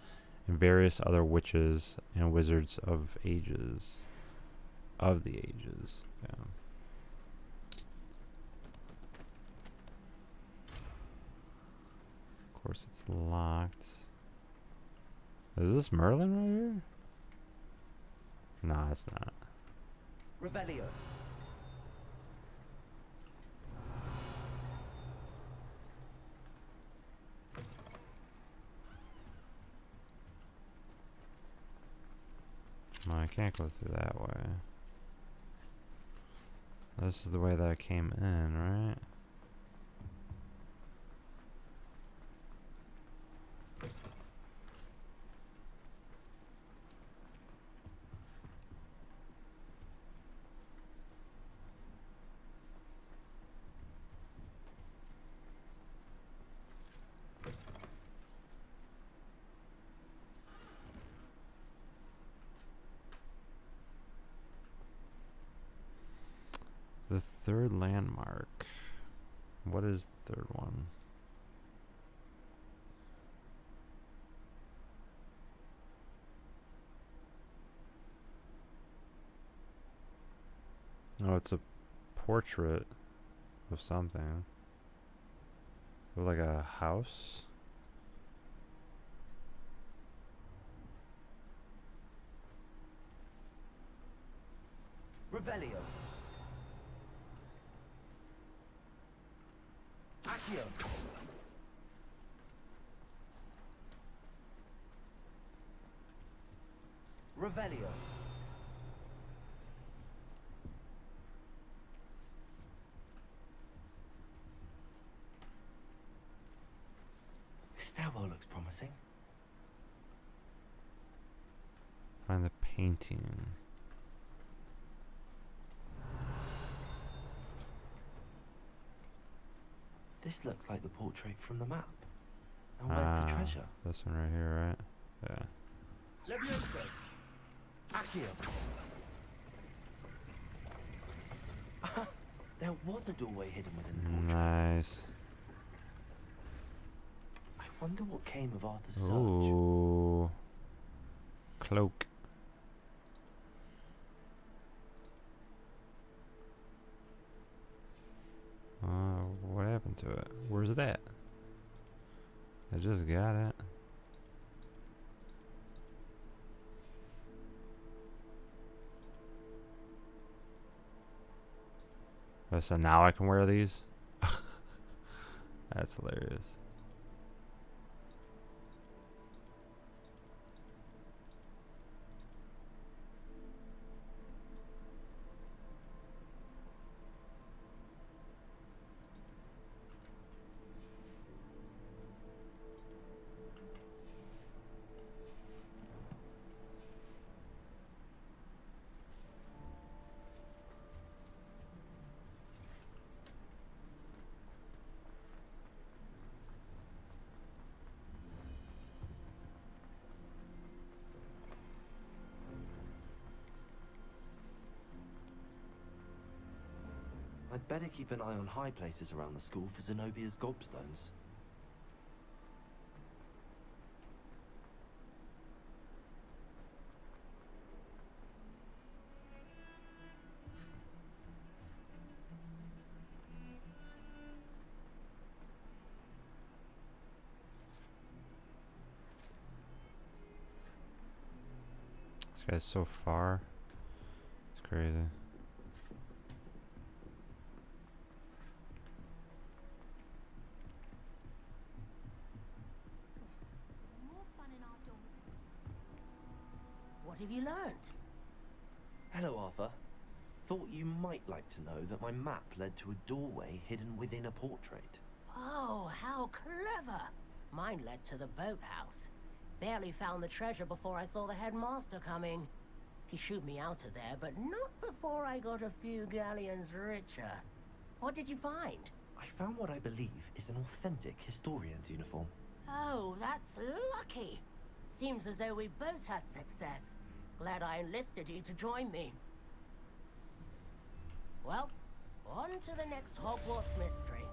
and various other witches and wizards of ages. Of the ages. Yeah. Of course, it's locked. Is this Merlin right here? Nah, it's not. Revelio. No, I can't go through that way. This is the way that I came in, right? The third landmark. What is the third one? Oh, it's a portrait of something. Like a house? Revelio. Accio. Revelio. This stairwell looks promising. Find the painting. This looks like the portrait from the map. Now where's the treasure? This one right here, right? Yeah. Levioso. Accio. There was a doorway hidden within the portrait. Nice. I wonder what came of Arthur's search. Ooh. Cloak. What happened to it? Where's it at? I just got it. Oh, so now I can wear these? That's hilarious. I'd better keep an eye on high places around the school for Zenobia's gobstones. This guy's so far. It's crazy. What have you learned? Hello, Arthur. Thought you might like to know that my map led to a doorway hidden within a portrait. Oh, how clever! Mine led to the boathouse. Barely found the treasure before I saw the headmaster coming. He shooed me out of there, but not before I got a few galleons richer. What did you find? I found what I believe is an authentic historian's uniform. Oh, that's lucky. Seems as though we both had success. Glad I enlisted you to join me. Well, on to the next Hogwarts mystery.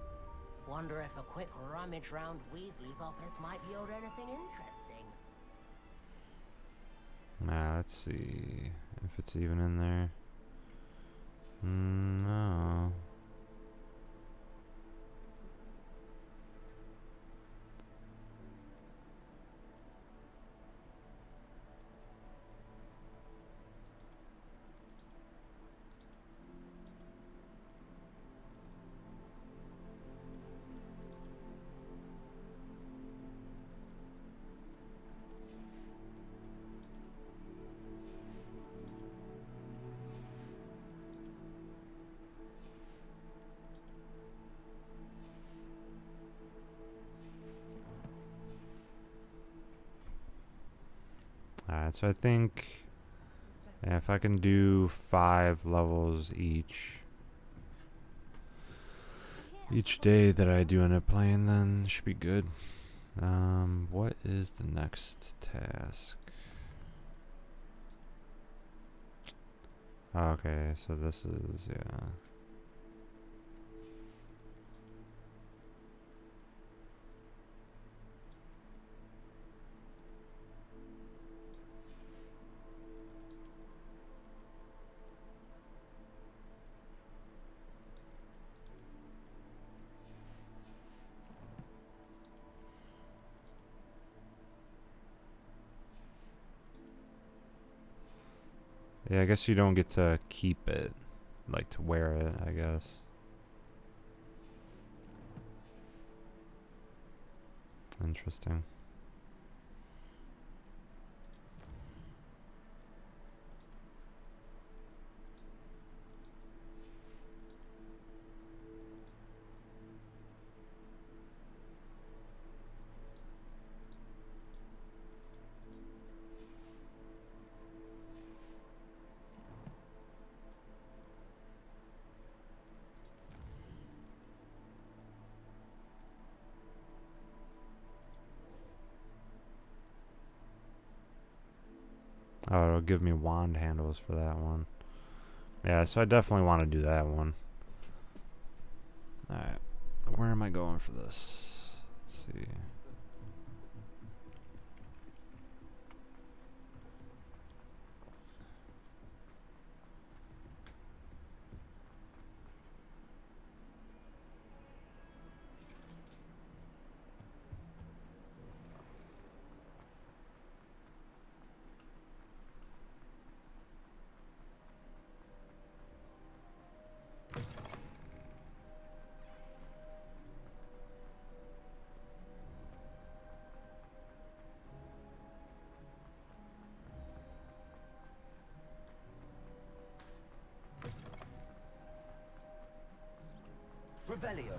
Wonder if a quick rummage round Weasley's office might yield anything interesting. Nah, let's see if it's even in there. No. Alright, so I think if I can do 5 levels each day that I do end up playing, then it should be good. What is the next task? Okay, so this is, yeah. Yeah, I guess you don't get to keep it, like to wear it, I guess. Interesting. Oh, it'll give me wand handles for that one. Yeah, so I definitely want to do that one. Alright, where am I going for this? Let's see. Revelio.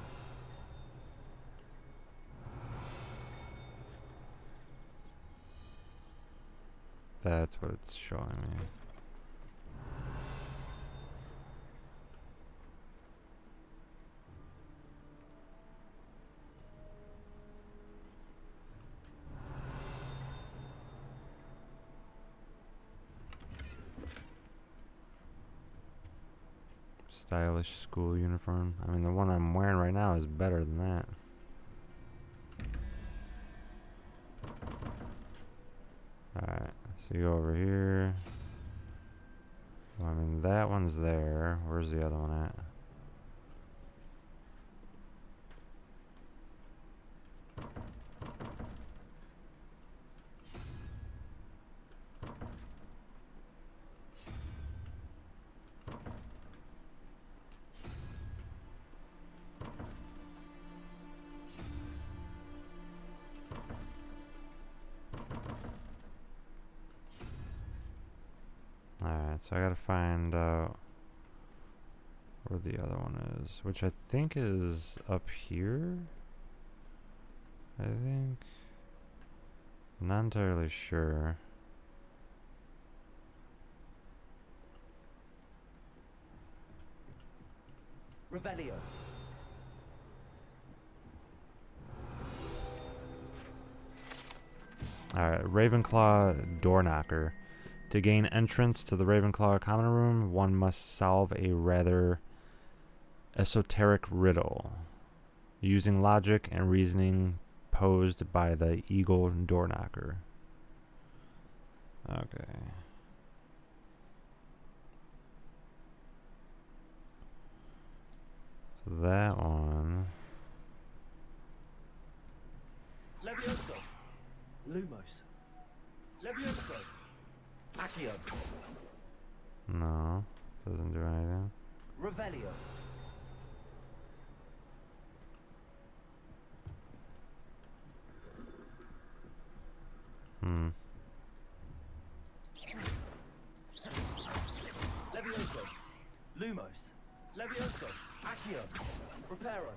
That's what it's showing me. Stylish school uniform. I mean, the one I'm wearing right now is better than that. Alright, so you go over here. Well, I mean, that one's there. Where's the other one at? Alright, so I gotta find out where the other one is, which I think is up here. I think. I'm not entirely sure. Revelio. Alright, Ravenclaw door knocker. To gain entrance to the Ravenclaw common room, one must solve a rather esoteric riddle, using logic and reasoning posed by the eagle door knocker. Okay. So that one. Levioso. Lumos. Levioso. Accio. No, doesn't do anything. Revelio. Levioso. Lumos. Levioso. Accio. Reparo.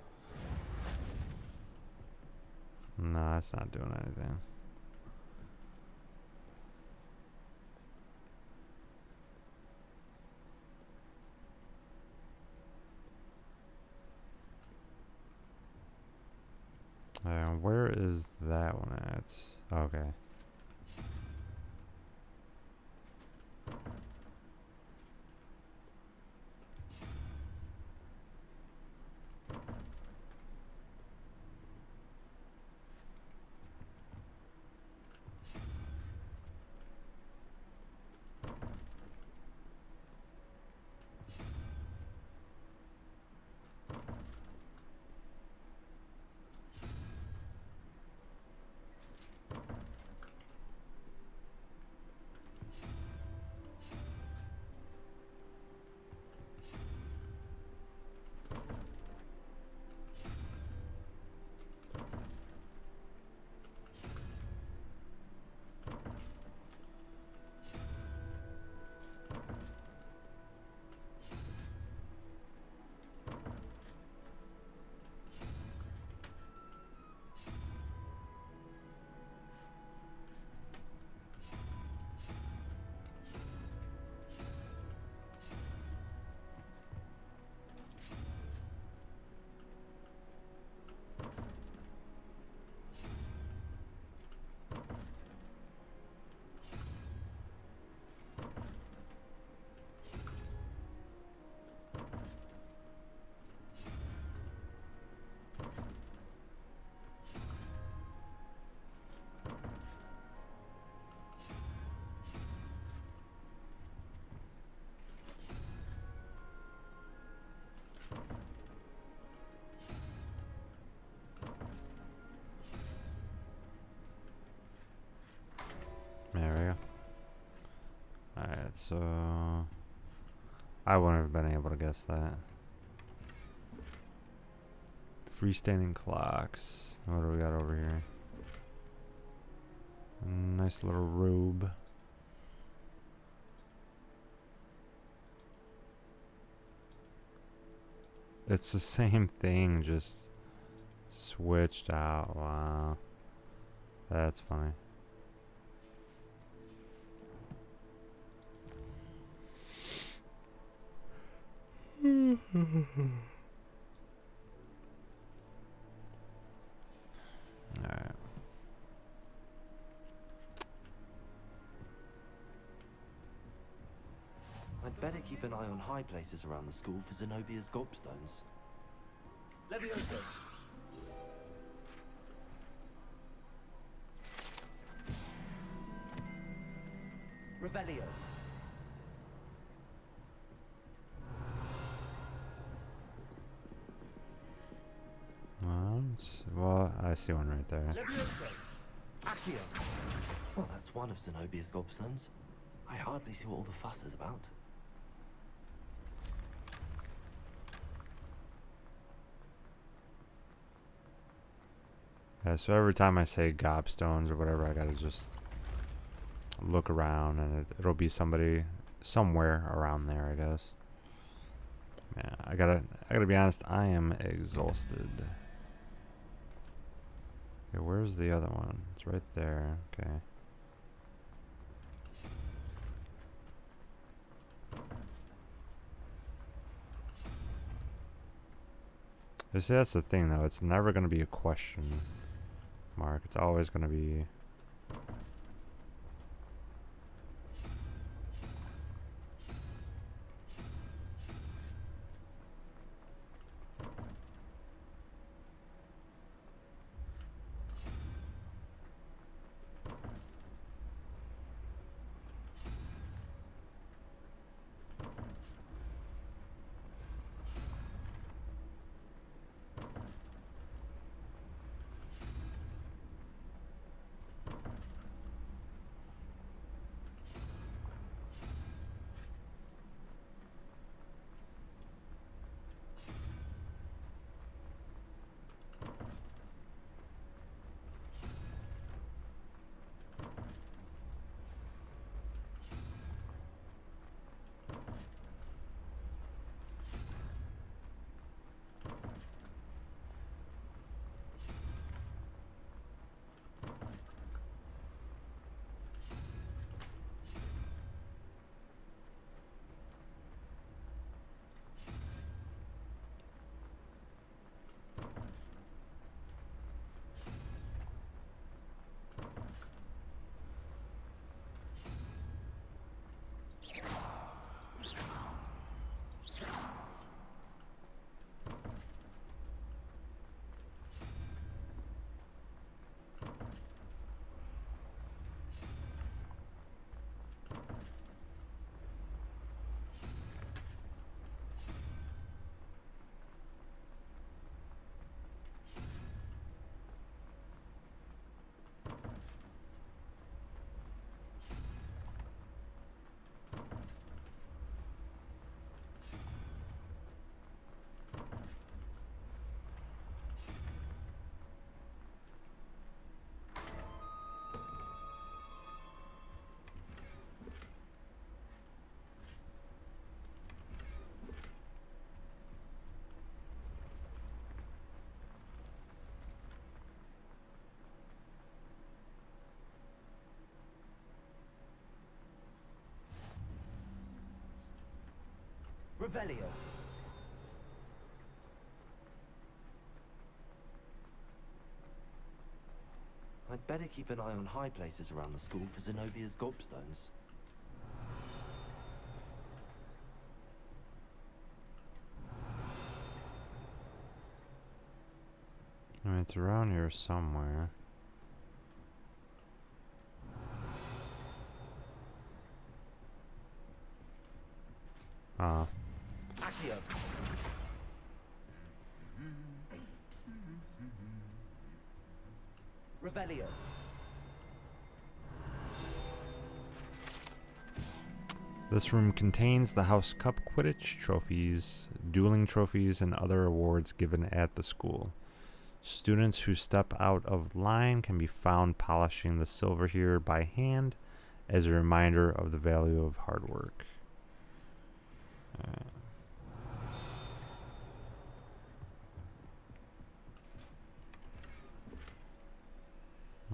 No, that's not doing anything. Now, where is that one at? Okay. There we go. Alright, so I wouldn't have been able to guess that. Freestanding clocks. What do we got over here? Nice little robe. It's the same thing, just switched out. Wow. That's funny. Alright. I'd better keep an eye on high places around the school for Zenobia's gobstones. Levioso. Revelio. Well, I see one right there. Levioso. Accio. Well, that's one of Zenobia's gobstones. I hardly see what all the fuss is about. Yeah, so every time I say gobstones or whatever, I gotta just look around, and it'll be somebody somewhere around there, I guess. Yeah, I gotta be honest. I am exhausted. Okay, where's the other one? It's right there. Okay. You see, that's the thing, though. It's never gonna be a question mark. It's always gonna be. Revelio. I'd better keep an eye on high places around the school for Zenobia's gobstones. I mean, it's around here somewhere. Ah. Accio. Revelio. This room contains the House Cup Quidditch trophies, dueling trophies, and other awards given at the school. Students who step out of line can be found polishing the silver here by hand as a reminder of the value of hard work.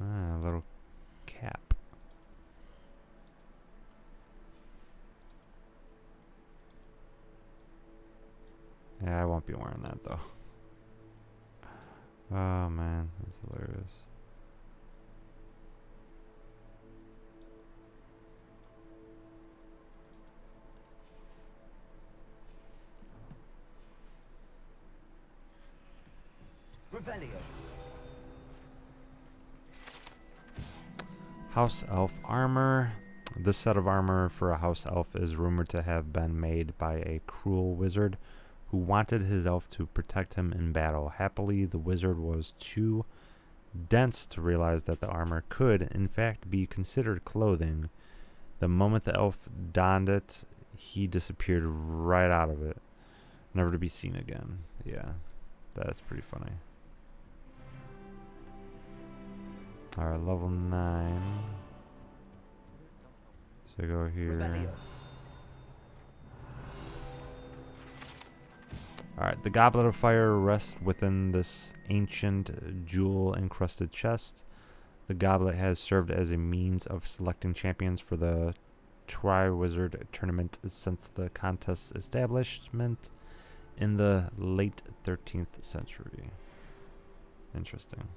A little cap. Yeah, I won't be wearing that though. Oh man, that's hilarious. Revelio. House Elf armor. This set of armor for a house elf is rumored to have been made by a cruel wizard who wanted his elf to protect him in battle. Happily, the wizard was too dense to realize that the armor could, in fact, be considered clothing. The moment the elf donned it, he disappeared right out of it, never to be seen again. Yeah, that's pretty funny. Alright, level 9. So go here. Alright, the Goblet of Fire rests within this ancient jewel-encrusted chest. The goblet has served as a means of selecting champions for the Triwizard Tournament since the contest's establishment in the late 13th century. Interesting.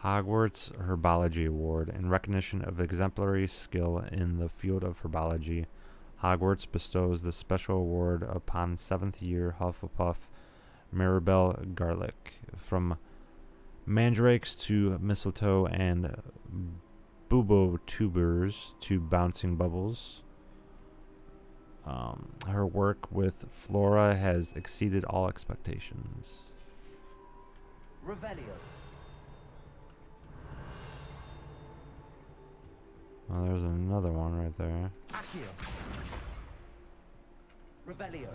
Hogwarts Herbology Award. In recognition of exemplary skill in the field of herbology, Hogwarts bestows the special award upon 7th year Hufflepuff Mirabelle Garlick. From mandrakes to mistletoe and bubo tubers to bouncing bubbles, her work with flora has exceeded all expectations. Revelio. Oh, there's another one right there. Accio. Revelio.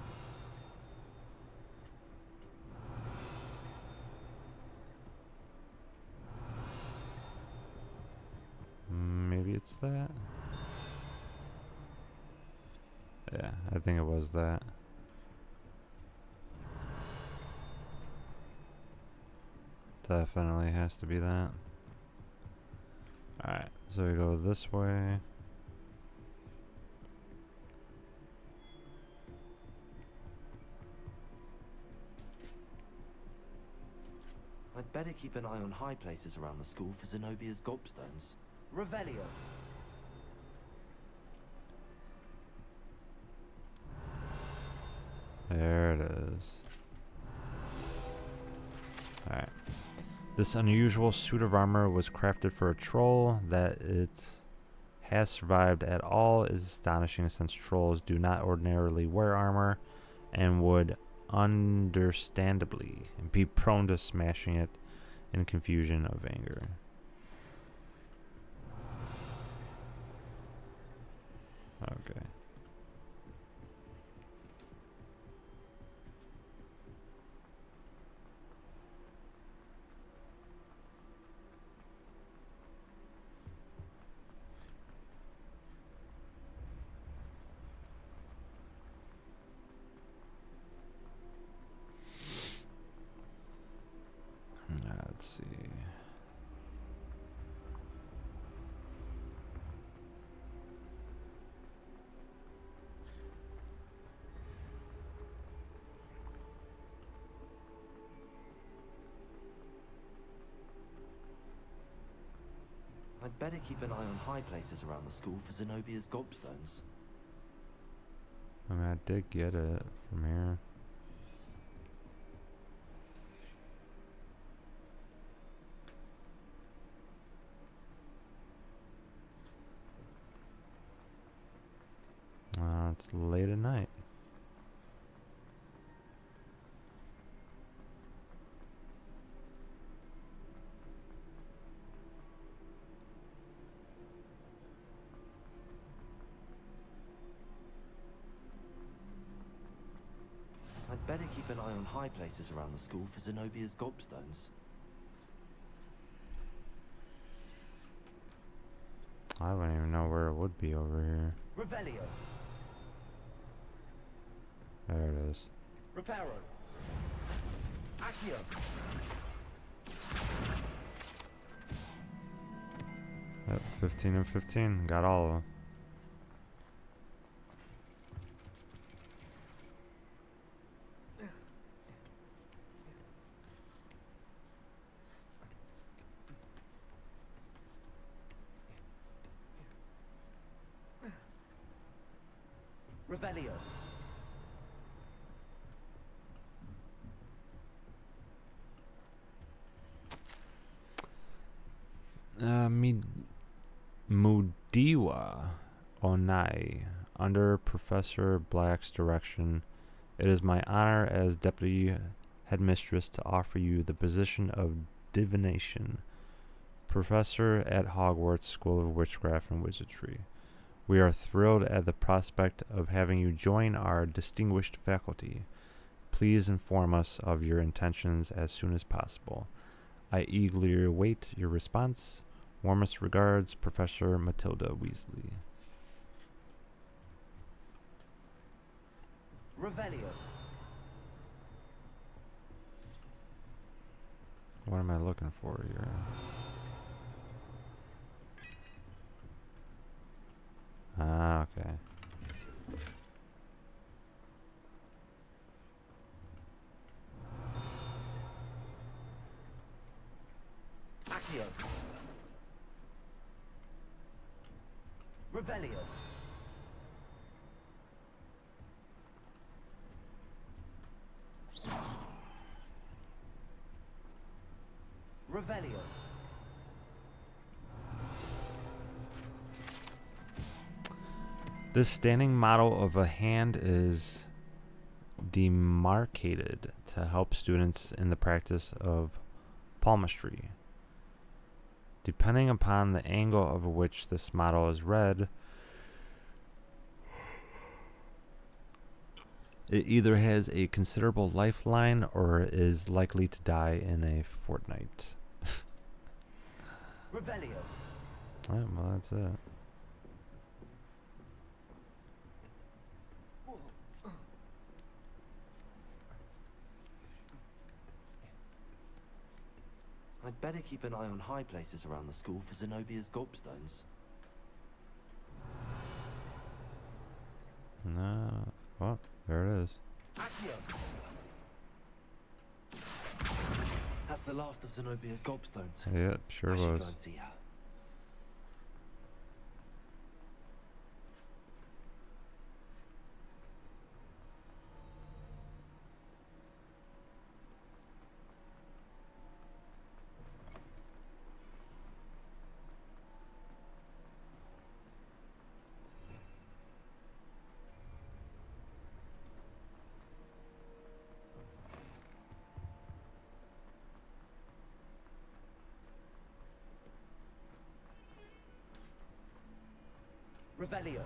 Maybe it's that? Yeah, I think it was that. Definitely has to be that. Alright, so we go this way. I'd better keep an eye on high places around the school for Zenobia's gobstones. Revelio. There it is. Alright. This unusual suit of armor was crafted for a troll. That it has survived at all is astonishing, since trolls do not ordinarily wear armor and would understandably be prone to smashing it in confusion of anger. Okay. Let's see. I'd better keep an eye on high places around the school for Zenobia's gobstones. I mean, I did get it from here. It's late at night. I'd better keep an eye on high places around the school for Zenobia's gobstones. I don't even know where it would be over here. Revelio. There it is. Reparo. Accio. Yep, 15 and 15. Got all of them. Revelio. Mudiwa Onai. Under Professor Black's direction, it is my honor as Deputy Headmistress to offer you the position of Divination Professor at Hogwarts School of Witchcraft and Wizardry. We are thrilled at the prospect of having you join our distinguished faculty. Please inform us of your intentions as soon as possible. I eagerly await your response. Warmest regards, Professor Matilda Weasley. Revelio. What am I looking for here? Ah, okay. Accio. Revelio. Revelio. This standing model of a hand is demarcated to help students in the practice of palmistry. Depending upon the angle of which this model is read, it either has a considerable lifeline or is likely to die in a fortnight. Revelio. Alright, well, that's it. I'd better keep an eye on high places around the school for Zenobia's gobstones. No. Well, there it is. Accio. That's the last of Zenobia's gobstones. Yep, sure I should was. go and see her. Revelio.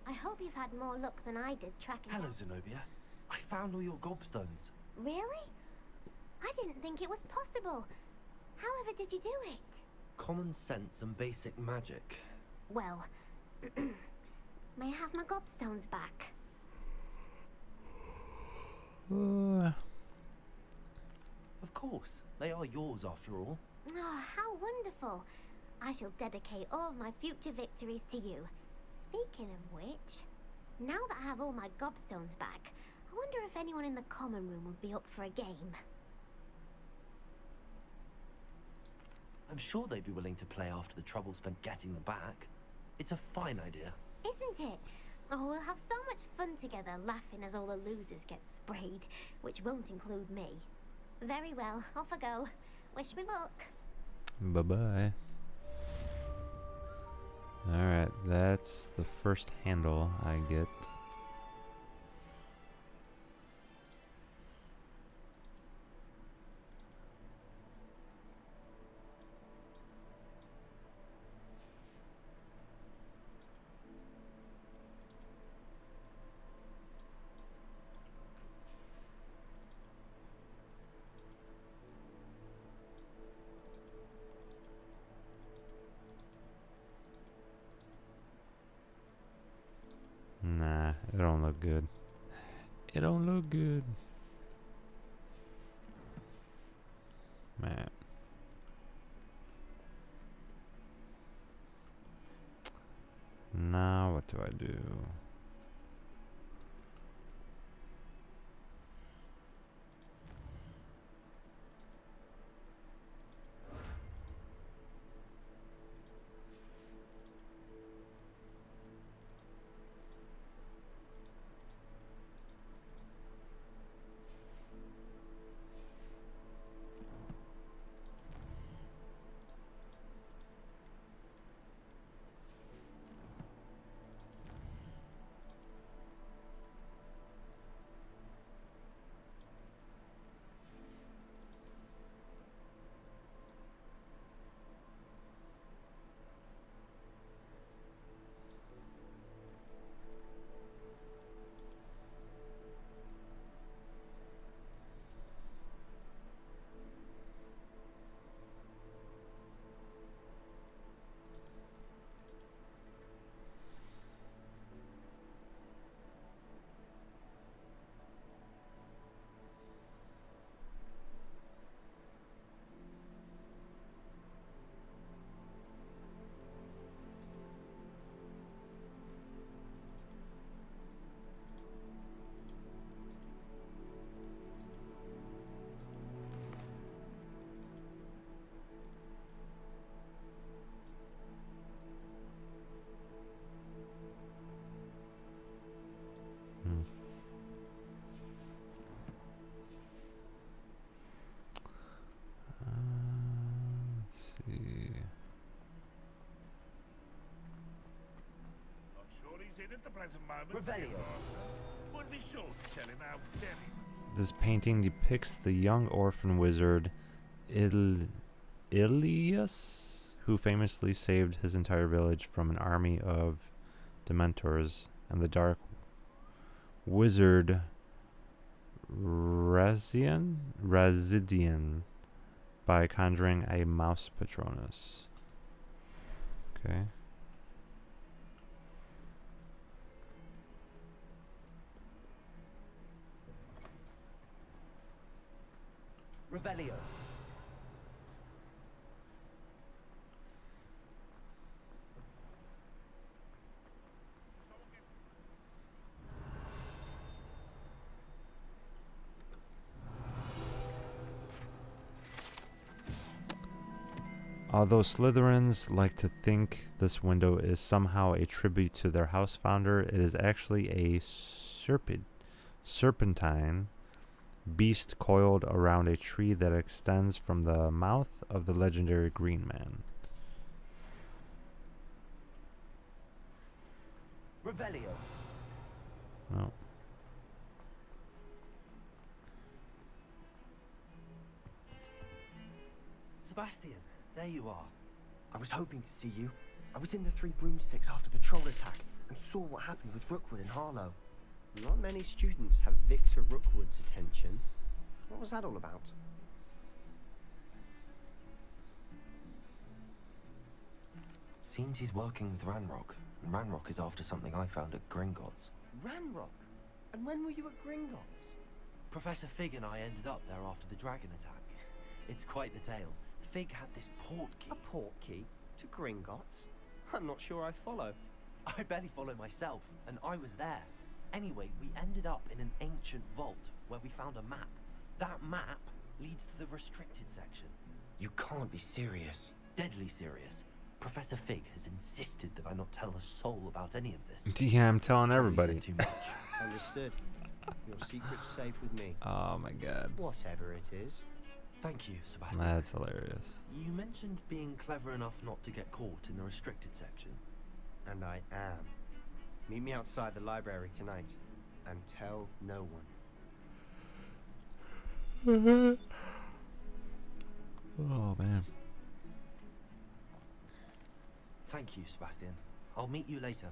I hope you've had more luck than I did tracking Hello, down- Zenobia. I found all your gobstones. Really? I didn't think it was possible. However did you do it? Common sense and basic magic. Well, may I have my gobstones back? Of course. They are yours after all. Oh, how wonderful. I shall dedicate all of my future victories to you. Speaking of which, now that I have all my gobstones back, I wonder if anyone in the common room would be up for a game. I'm sure they'd be willing to play after the trouble spent getting them back. It's a fine idea. Isn't it? Oh, we'll have so much fun together, laughing as all the losers get sprayed, which won't include me. Very well, off I go. Wish me luck. Bye-bye. Alright, that's the first handle I get. Nah, it don't look good. It don't look good. Man. Now what do I do? At the present moment, Revelio. Would be sure to tell him how very. This painting depicts the young orphan wizard Ilias, who famously saved his entire village from an army of Dementors, and the dark wizard Razidian by conjuring a mouse patronus. Okay. Revelio. Although Slytherins like to think this window is somehow a tribute to their house founder, it is actually a serpentine beast coiled around a tree that extends from the mouth of the legendary Green Man. Revelio. Oh. Sebastian, there you are. I was hoping to see you. I was in the Three Broomsticks after the troll attack and saw what happened with Rookwood and Harlow. Not many students have Victor Rookwood's attention. What was that all about? Seems he's working with Ranrock, and Ranrock is after something I found at Gringotts. Ranrock? And when were you at Gringotts? Professor Fig and I ended up there after the dragon attack. It's quite the tale. Fig had this port key. A port key? To Gringotts? I'm not sure I follow. I barely follow myself, and I was there. Anyway, we ended up in an ancient vault where we found a map. That map leads to the restricted section. You can't be serious. Deadly serious. Professor Fig has insisted that I not tell a soul about any of this. Yeah, I'm telling Probably everybody. said too much. Understood. Your secret's safe with me. Oh my god. Whatever it is. Thank you, Sebastian. That's hilarious. You mentioned being clever enough not to get caught in the restricted section. And I am. Meet me outside the library tonight. And tell no one. Oh man. Thank you, Sebastian. I'll meet you later.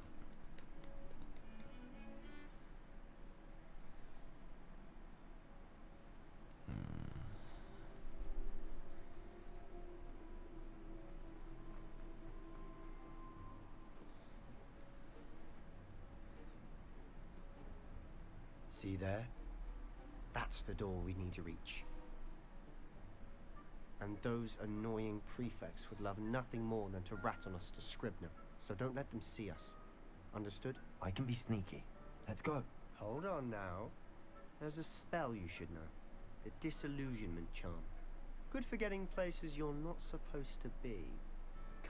See there? That's the door we need to reach. And those annoying prefects would love nothing more than to rat on us to Scribner, so don't let them see us. Understood? I can be sneaky. Let's go. Hold on now. There's a spell you should know. The Disillusionment Charm. Good for getting places you're not supposed to be.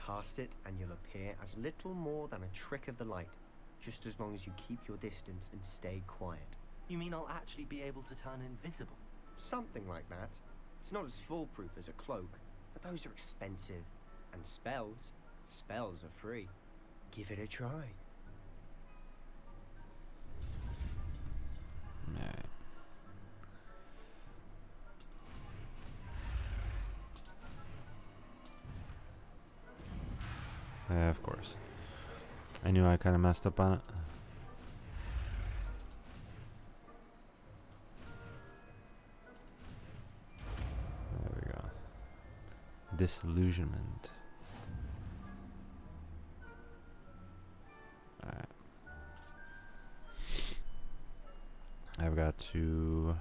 Cast it and you'll appear as little more than a trick of the light, just as long as you keep your distance and stay quiet. You mean I'll actually be able to turn invisible? Something like that. It's not as foolproof as a cloak, but those are expensive. And spells are free. Give it a try. Alright. Yeah, of course. I knew I kind of messed up on it. There we go. Disillusionment. Alright. I've got to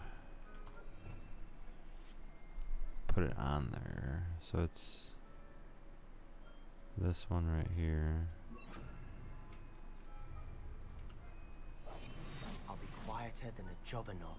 put it on there. So it's this one right here. I'll be quieter than a jobberknoll.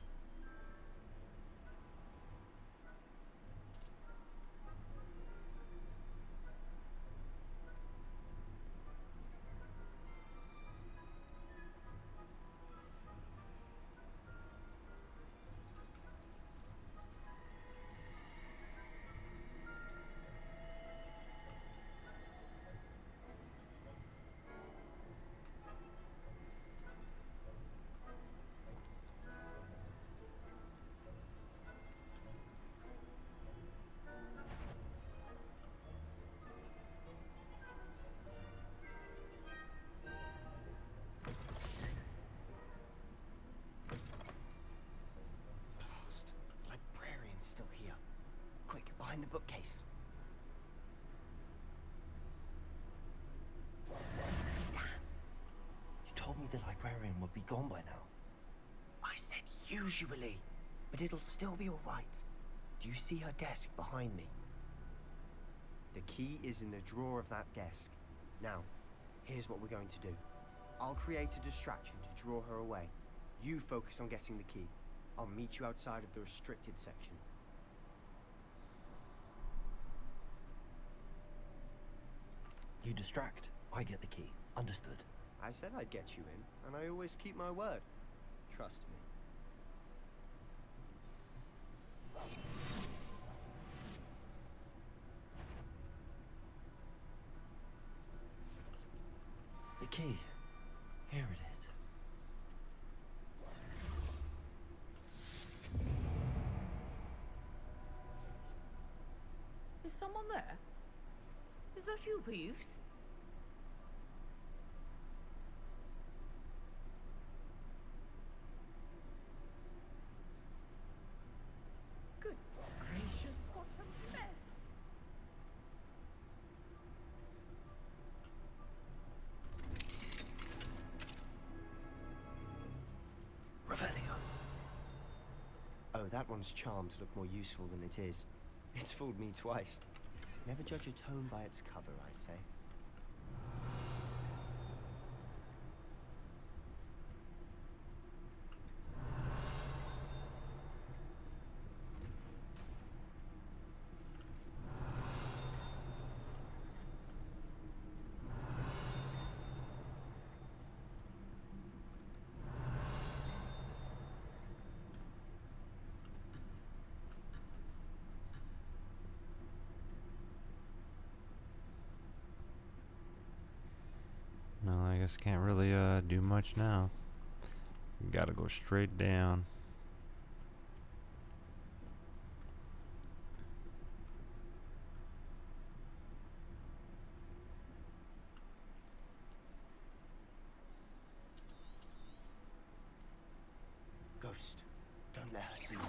Still here. Quick, behind the bookcase. You told me the librarian would be gone by now. I said usually, but it'll still be alright. Do you see her desk behind me? The key is in the drawer of that desk. Now, here's what we're going to do. I'll create a distraction to draw her away. You focus on getting the key. I'll meet you outside of the restricted section. You distract, I get the key. Understood. I said I'd get you in, and I always keep my word. Trust me. The key. Here it is. Is someone there? Is that you, Peeves? Goodness gracious, what a mess! that one's charmed to look more useful than it is. It's fooled me twice. Never judge a tone by its cover, I say. No, I guess can't really do much now. Gotta go straight down. Ghost, don't let her see you.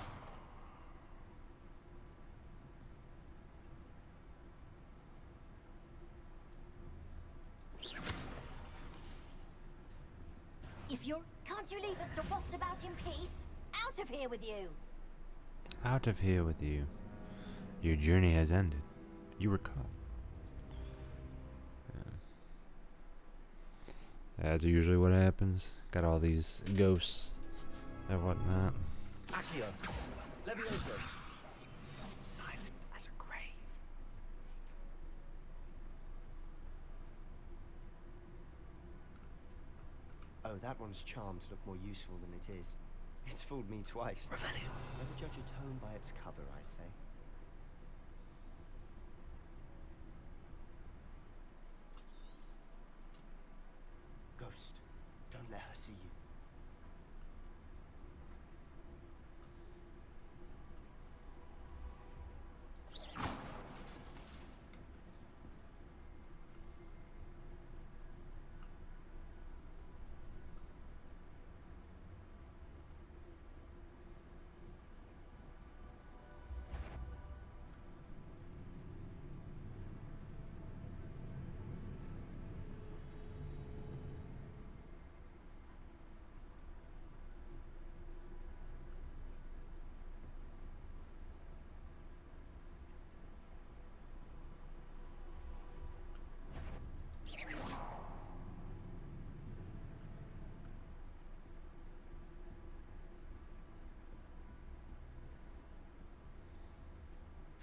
If you're... Can't you leave us to rot about in peace? Out of here with you! Out of here with you. Your journey has ended. You were caught. Yeah. That's usually what happens. Got all these ghosts and whatnot. Accio, Levioso. Silent as a grave. Oh, that one's charmed to look more useful than it is. It's fooled me twice. Revelio. Never judge a tone by its cover, I say. Ghost, don't let her see you.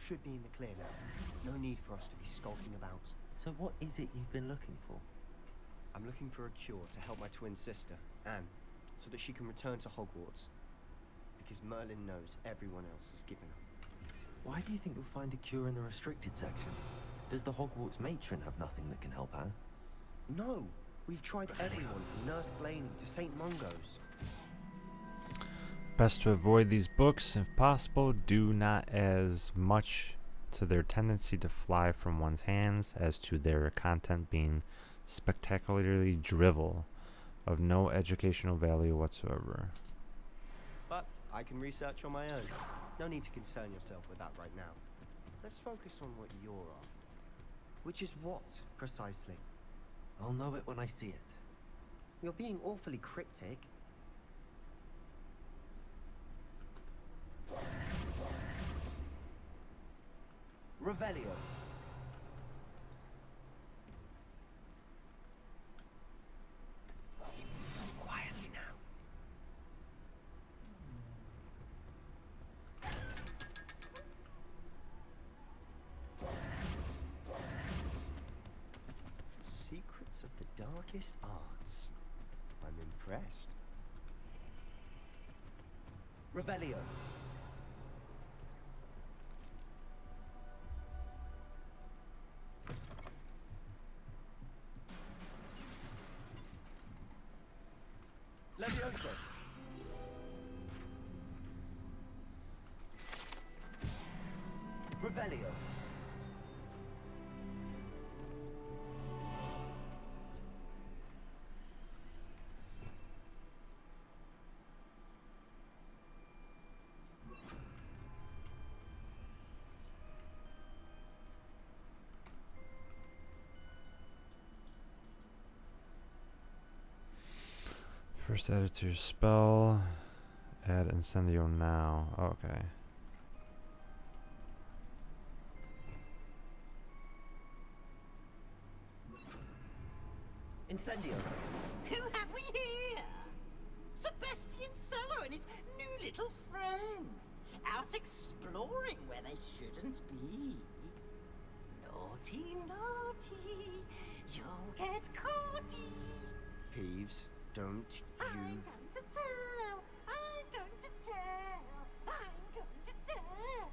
Should be in the clear now. No need for us to be skulking about. So what is it you've been looking for? I'm looking for a cure to help my twin sister, Anne, so that she can return to Hogwarts. Because Merlin knows everyone else has given up. Why do you think you'll find a cure in the restricted section? Does the Hogwarts matron have nothing that can help Anne? No! We've tried everyone from Nurse Blaney to St. Mungo's. Best to avoid these books if possible. Do not as much to their tendency to fly from one's hands as to their content being spectacularly drivel, of no educational value whatsoever. But I can research on my own. No need to concern yourself with that right now. Let's focus on what you're after. Which is what, precisely? I'll know it when I see it. You're being awfully cryptic. Revelio. Quietly now. Secrets of the darkest arts. I'm impressed. Revelio. Levioso. Revelio. First added to your spell Add Incendio now. Okay. Incendio. Who have we here? Sebastian Cello and his new little friend. Out exploring where they shouldn't be. Naughty, naughty. You'll get caughty. Peeves, don't you... I'm going to tell. I'm going to tell. I'm going to tell.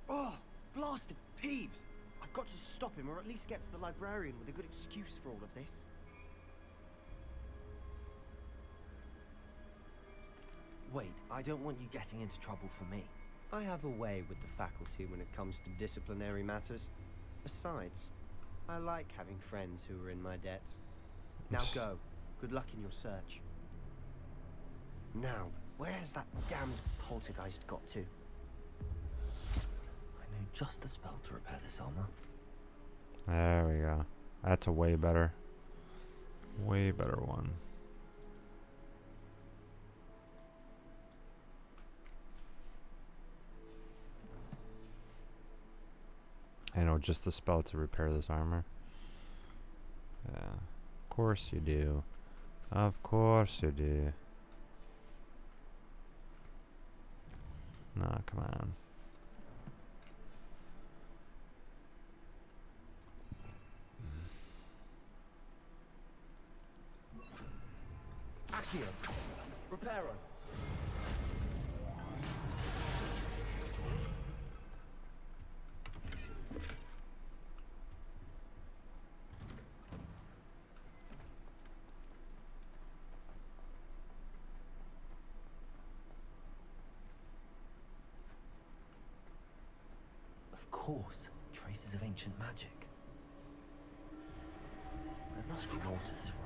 Oh, blasted Peeves! I've got to stop him, or at least get to the librarian with a good excuse for all of this. Wait, I don't want you getting into trouble for me. I have a way with the faculty when it comes to disciplinary matters. Besides, I like having friends who are in my debt. Now go. Good luck in your search. Now, where has that damned poltergeist got to? I know just the spell to repair this armor. There we go. That's a way better one. I know just the spell to repair this armor. Yeah, of course you do. Of course you do. Nah, come on. Accio. Reparo. Of course, traces of ancient magic. There must be more to this room.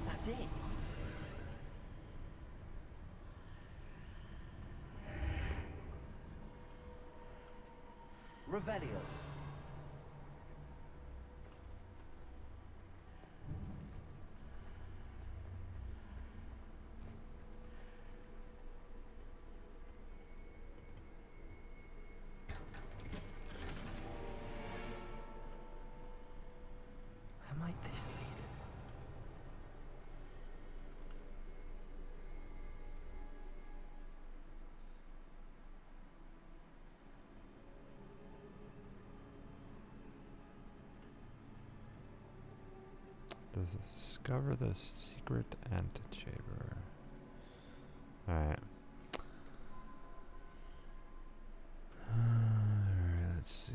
That's it. Revelio. Where might this lead? Discover the secret antechamber. Alright. Alright, let's see.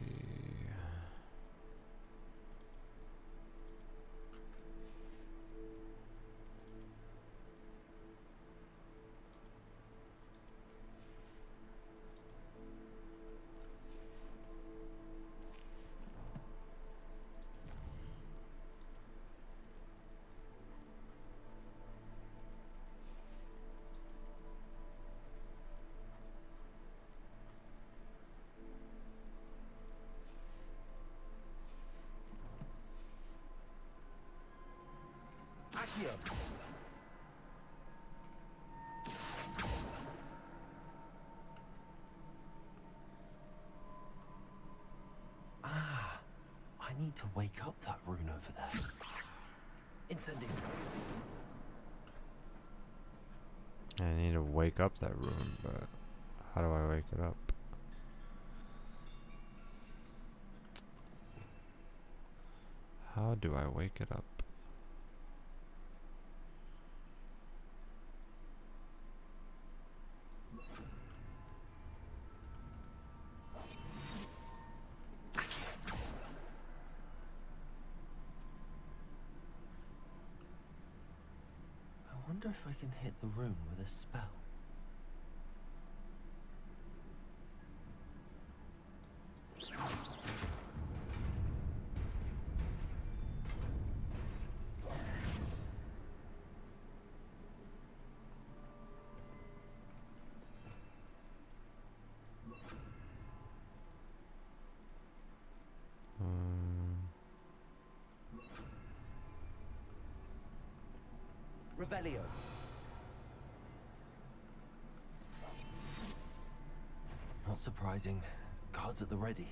Accio. Ah, I need to wake up that rune over there. Incendio. I need to wake up that room, but how do I wake it up? How do I wake it up? I wonder if I can hit the room with a spell. Revelio. Not surprising. Guards at the ready.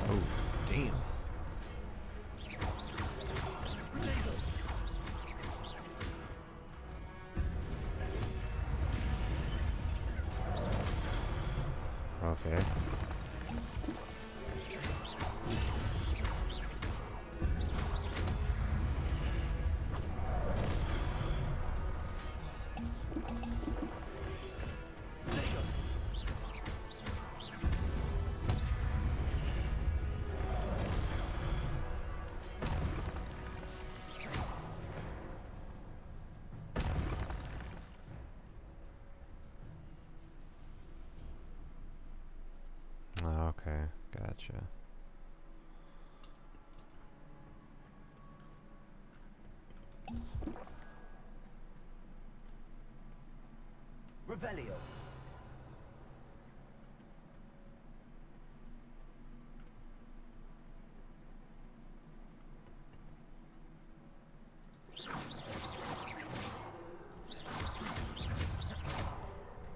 Oh, damn. Okay. Okay, gotcha. Revelio.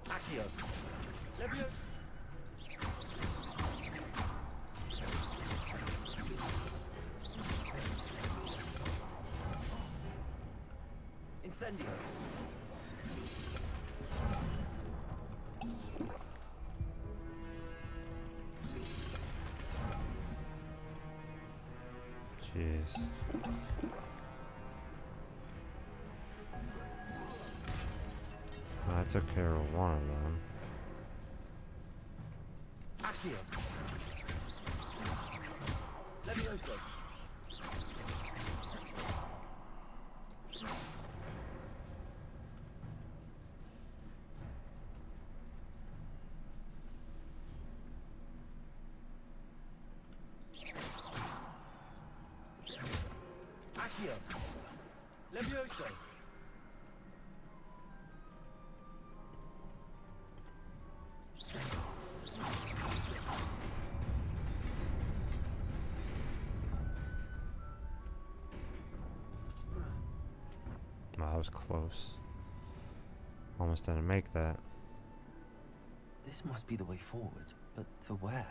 Accio. Levio. Incendio. Jeez. I took care of one of them. Accio. Levioso. Accio. Levioso. Wow, that was close. Almost didn't make that. This must be the way forward, but to where?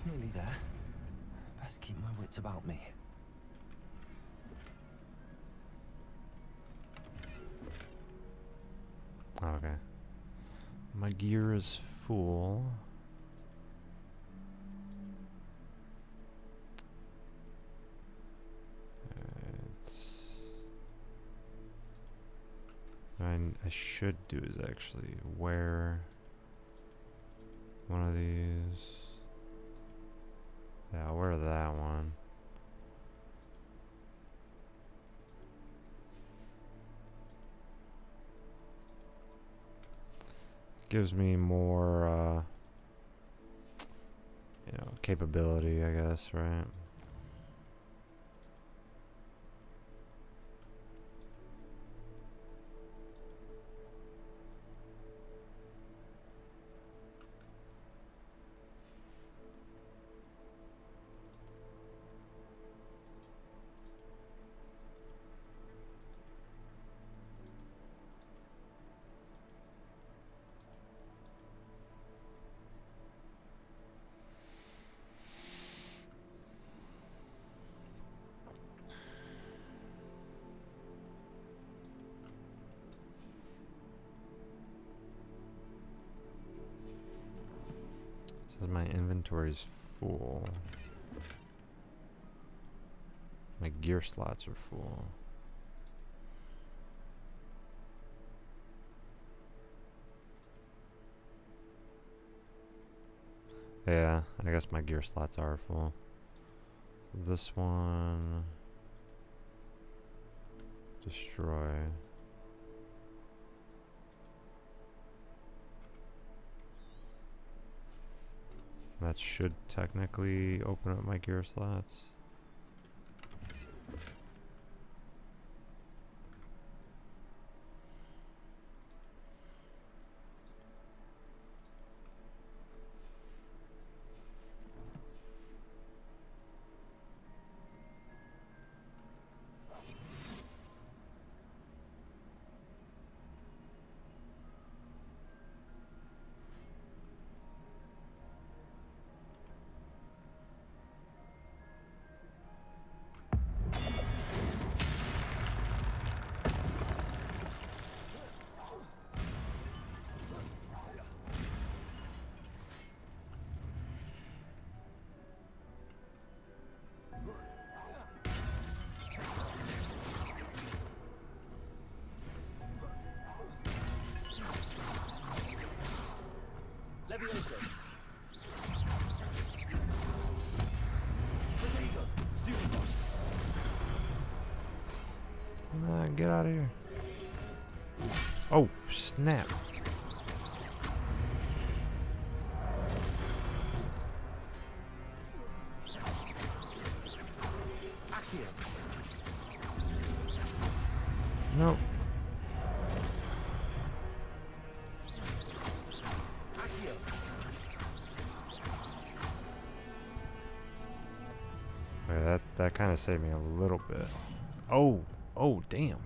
Nearly there. Best keep my wits about me. Okay. My gear is full. I should do is actually wear one of these. Yeah, I'll wear that one. Gives me more, you know, capability, I guess, right? Says my inventory's full. My gear slots are full. Yeah, I guess my gear slots are full. So this one... Destroy. That should technically open up my gear slots. Get out of here. Oh, snap. Nope. Wait, that kind of saved me a little bit. Oh, damn.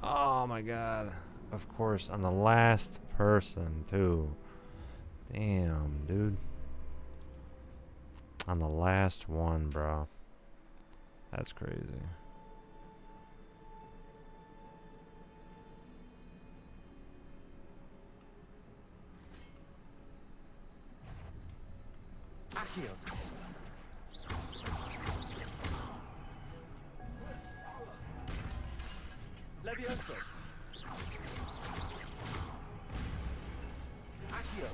Oh my god. Of course, on the last person, too. Damn, dude. On the last one, bro. That's crazy. Levioso. Accio.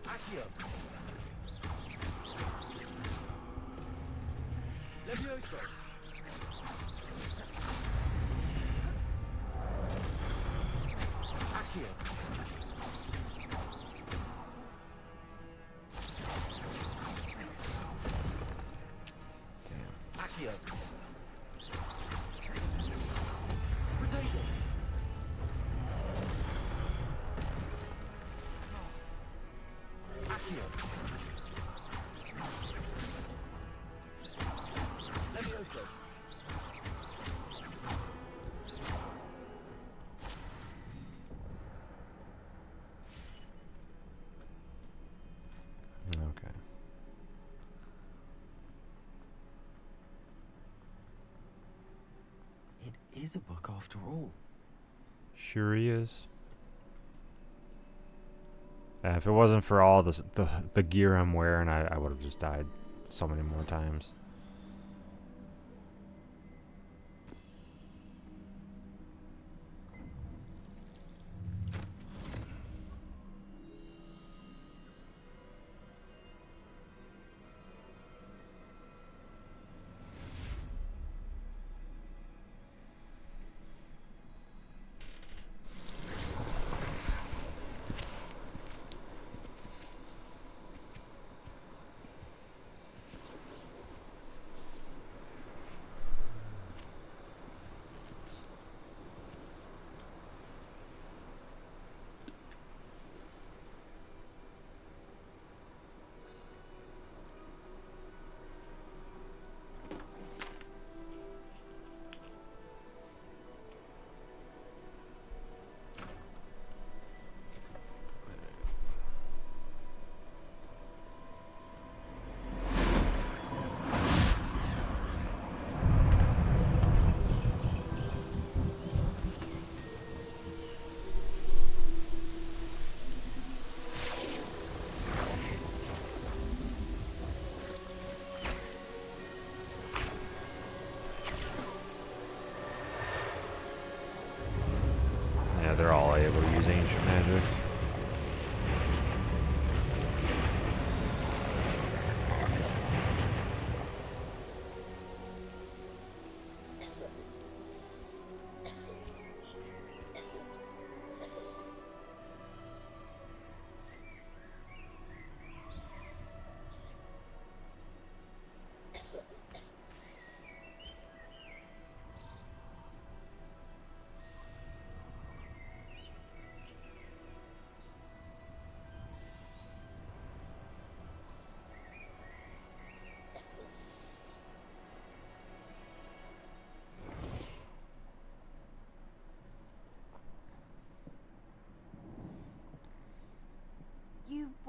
Accio. Levioso. Accio. Damn. Accio. Potato. Accio. Levioso. Okay. It is a book after all. Sure he is. If it wasn't for all the gear I'm wearing, I would have just died so many more times.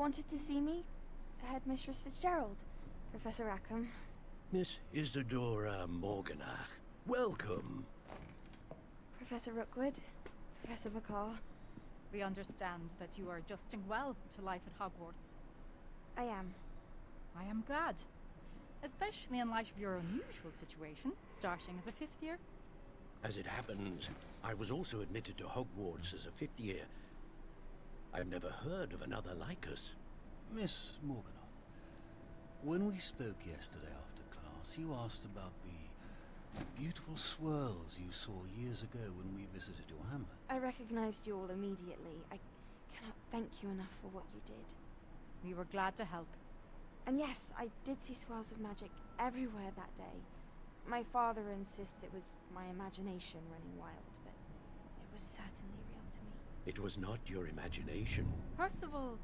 wanted to see me? Headmistress Fitzgerald, Professor Rackham. Miss Isadora Morganach, welcome. Professor Rookwood, Professor Bakar. We understand that you are adjusting well to life at Hogwarts. I am. I am glad. Especially in light of your unusual situation, starting as a 5th year. As it happens, I was also admitted to Hogwarts as a 5th year. I've never heard of another like us. Miss Morganach, when we spoke yesterday after class, you asked about the beautiful swirls you saw years ago when we visited your hamlet. I recognized you all immediately. I cannot thank you enough for what you did. We were glad to help. And yes, I did see swirls of magic everywhere that day. My father insists it was my imagination running wild, but it was certainly real to me. It was not your imagination. Percival,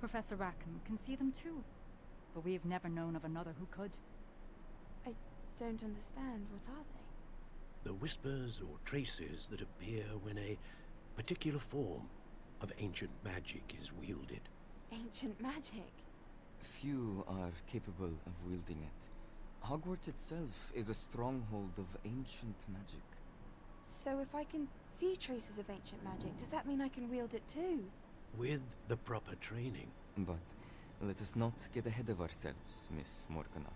Professor Rackham can see them too. But we have never known of another who could. I don't understand. What are they? The whispers or traces that appear when a particular form of ancient magic is wielded. Ancient magic? Few are capable of wielding it. Hogwarts itself is a stronghold of ancient magic. So if I can see traces of ancient magic, does that mean I can wield it too? With the proper training. But let us not get ahead of ourselves, Miss Morganach.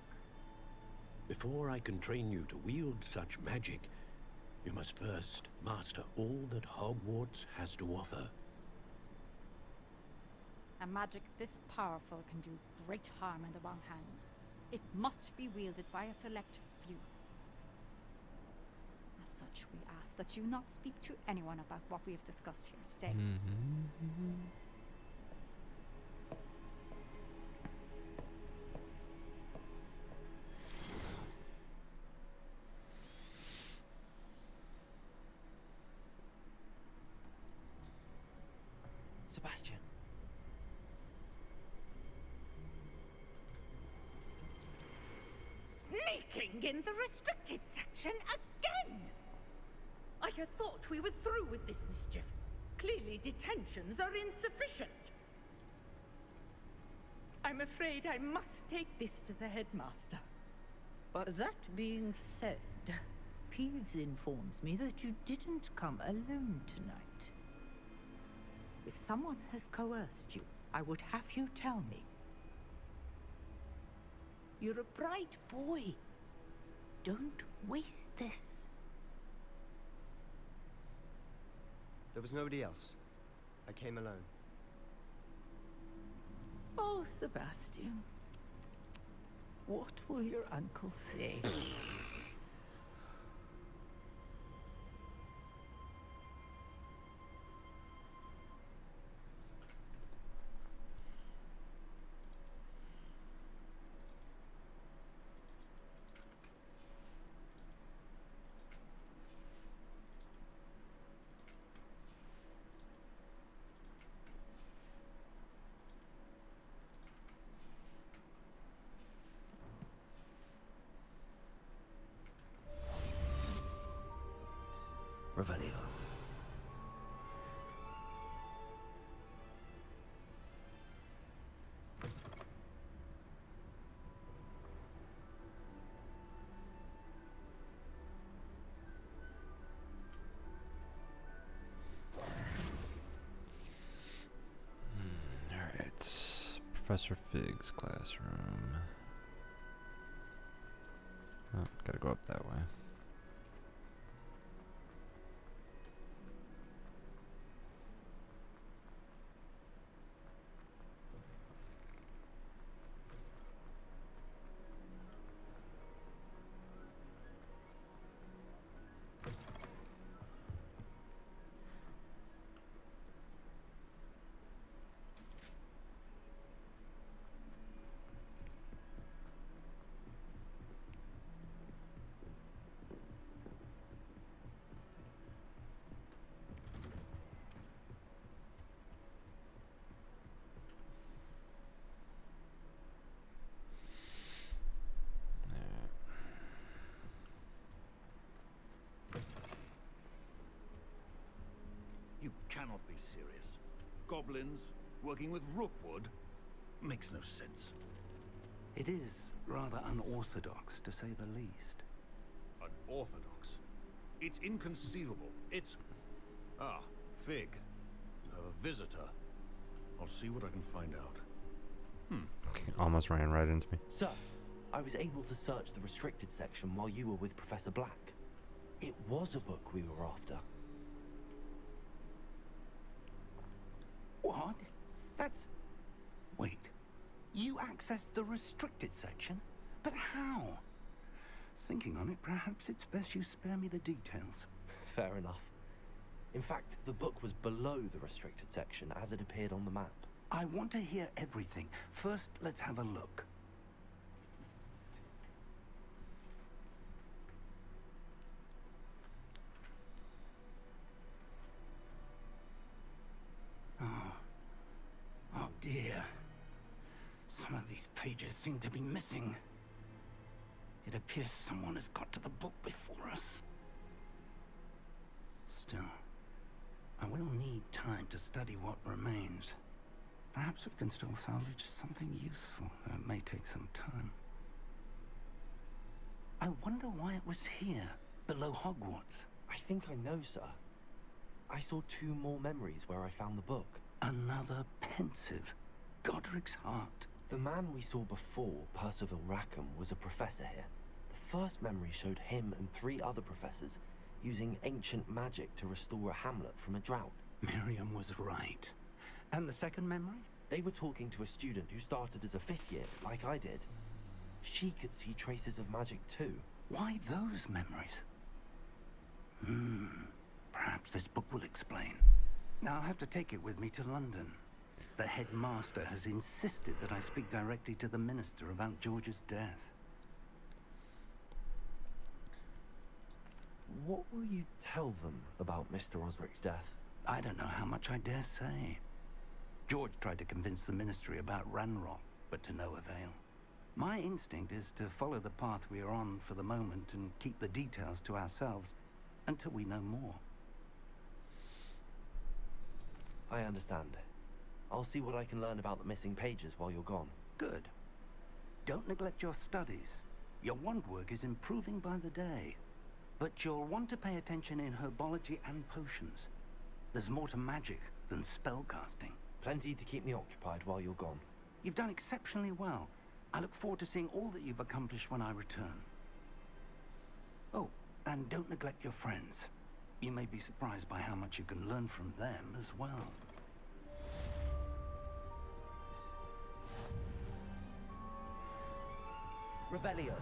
Before I can train you to wield such magic, you must first master all that Hogwarts has to offer. A magic this powerful can do great harm in the wrong hands. It must be wielded by a select few. As such, we ask that you not speak to anyone about what we have discussed here today. Sebastian. Sneaking in the restricted section again! I had thought we were through with this mischief. Clearly detentions are insufficient. I'm afraid I must take this to the headmaster. But that being said, Peeves informs me that you didn't come alone tonight. If someone has coerced you, I would have you tell me. You're a bright boy. Don't waste this. There was nobody else. I came alone. Oh, Sebastian. What will your uncle say? Revelio. Alright. Professor Fig's classroom. Oh, gotta go up that way. You cannot be serious. Goblins working with Rookwood? makes no sense. It is rather unorthodox, to say the least. Unorthodox? It's inconceivable. It's... Ah, Fig. You have a visitor. I'll see what I can find out. Almost ran right into me. Sir, I was able to search the restricted section while you were with Professor Black. It was a book we were after. What? That's... Wait. You accessed the restricted section? But how? Thinking on it, perhaps it's best you spare me the details. Fair enough. In fact, the book was below the restricted section as it appeared on the map. I want to hear everything. First, let's have a look. Oh dear. Some of these pages seem to be missing. It appears someone has got to the book before us. Still, I will need time to study what remains. Perhaps we can still salvage something useful, though it may take some time. I wonder why it was here, below Hogwarts. I think I know, sir. I saw 2 more memories where I found the book. Another pensive. Godric's heart. The man we saw before, Percival Rackham, was a professor here. The first memory showed him and 3 other professors using ancient magic to restore a hamlet from a drought. Miriam was right. And the second memory? They were talking to a student who started as a 5th year, like I did. She could see traces of magic too. Why those memories? Perhaps this book will explain. Now I'll have to take it with me to London. The headmaster has insisted that I speak directly to the minister about George's death. What will you tell them about Mr. Osric's death? I don't know how much I dare say. George tried to convince the ministry about Ranrock, but to no avail. My instinct is to follow the path we are on for the moment and keep the details to ourselves until we know more. I understand. I'll see what I can learn about the missing pages while you're gone. Good. Don't neglect your studies. Your wand work is improving by the day. But you'll want to pay attention in herbology and potions. There's more to magic than spellcasting. Plenty to keep me occupied while you're gone. You've done exceptionally well. I look forward to seeing all that you've accomplished when I return. Oh, and don't neglect your friends. You may be surprised by how much you can learn from them as well. Revelio.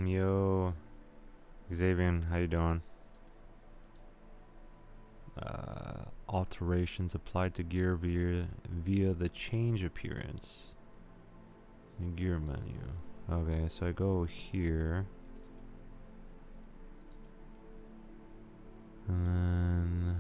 Yo, Xavier, how you doing? Alterations applied to gear via the change appearance. Gear menu. Okay, so I go here. And then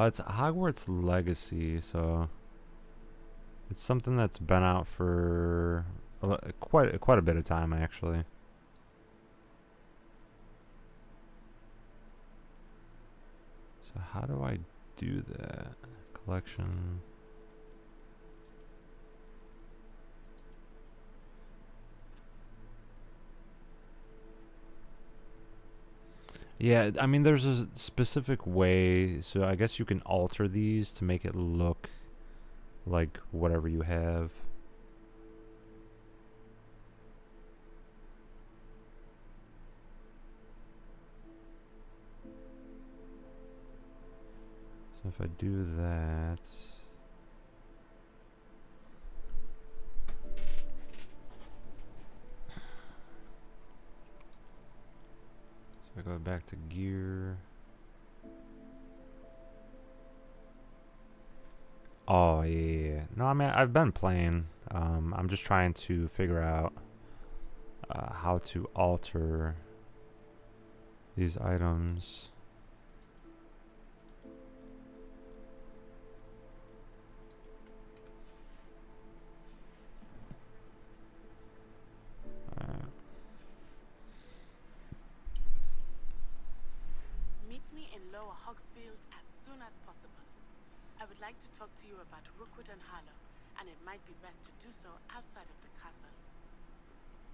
it's Hogwarts Legacy, so it's something that's been out for quite a bit of time, actually. So how do I do that. Collection. Yeah, I mean, there's a specific way, so I guess you can alter these to make it look like whatever you have. So if I do that, so I go back to gear. Oh yeah. No, I mean I've been playing. I'm just trying to figure out how to alter these items. Meet me in Lower Hogsfield as soon as possible. I would like to talk to you about Rookwood and Harlow, and it might be best to do so outside of the castle.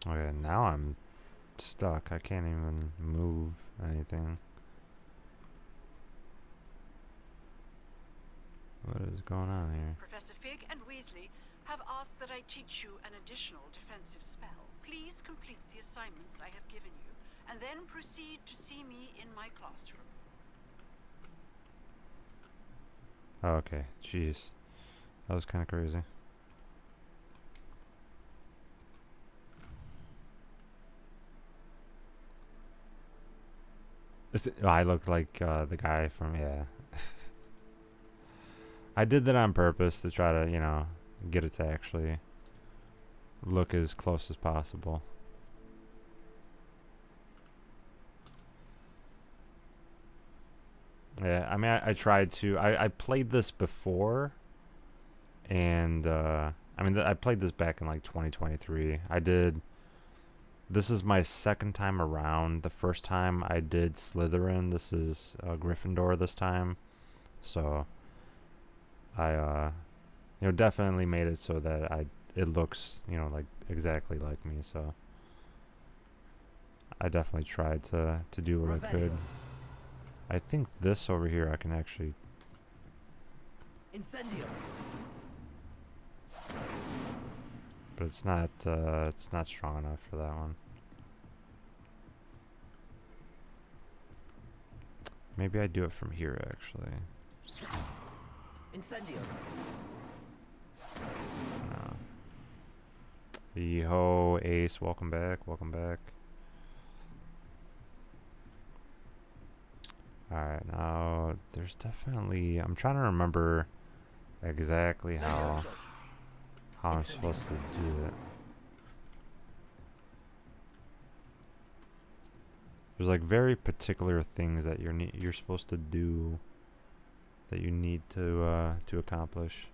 Okay, now I'm stuck. I can't even move anything. What is going on here? Professor Fig and Weasley have asked that I teach you an additional defensive spell. Please complete the assignments I have given you, and then proceed to see me in my classroom. Oh, okay, jeez. That was kind of crazy. I look like the guy from, yeah. I did that on purpose to try to, you know, get it to actually look as close as possible. Yeah, I mean, I tried to. I played this before, and I mean, I played this back in like 2023. I did. This is my second time around. The first time I did Slytherin. This is Gryffindor this time, so I you know, definitely made it so that it looks, you know, like exactly like me. So I definitely tried to do what I could. I think this over here I can actually. Incendio. But it's not strong enough for that one. Maybe I do it from here actually. Incendio. No. Yo, Ace, welcome back, welcome back. Alright, now there's definitely, I'm trying to remember exactly how I'm supposed to do it. There's like very particular things that you're supposed to do, that you need to accomplish.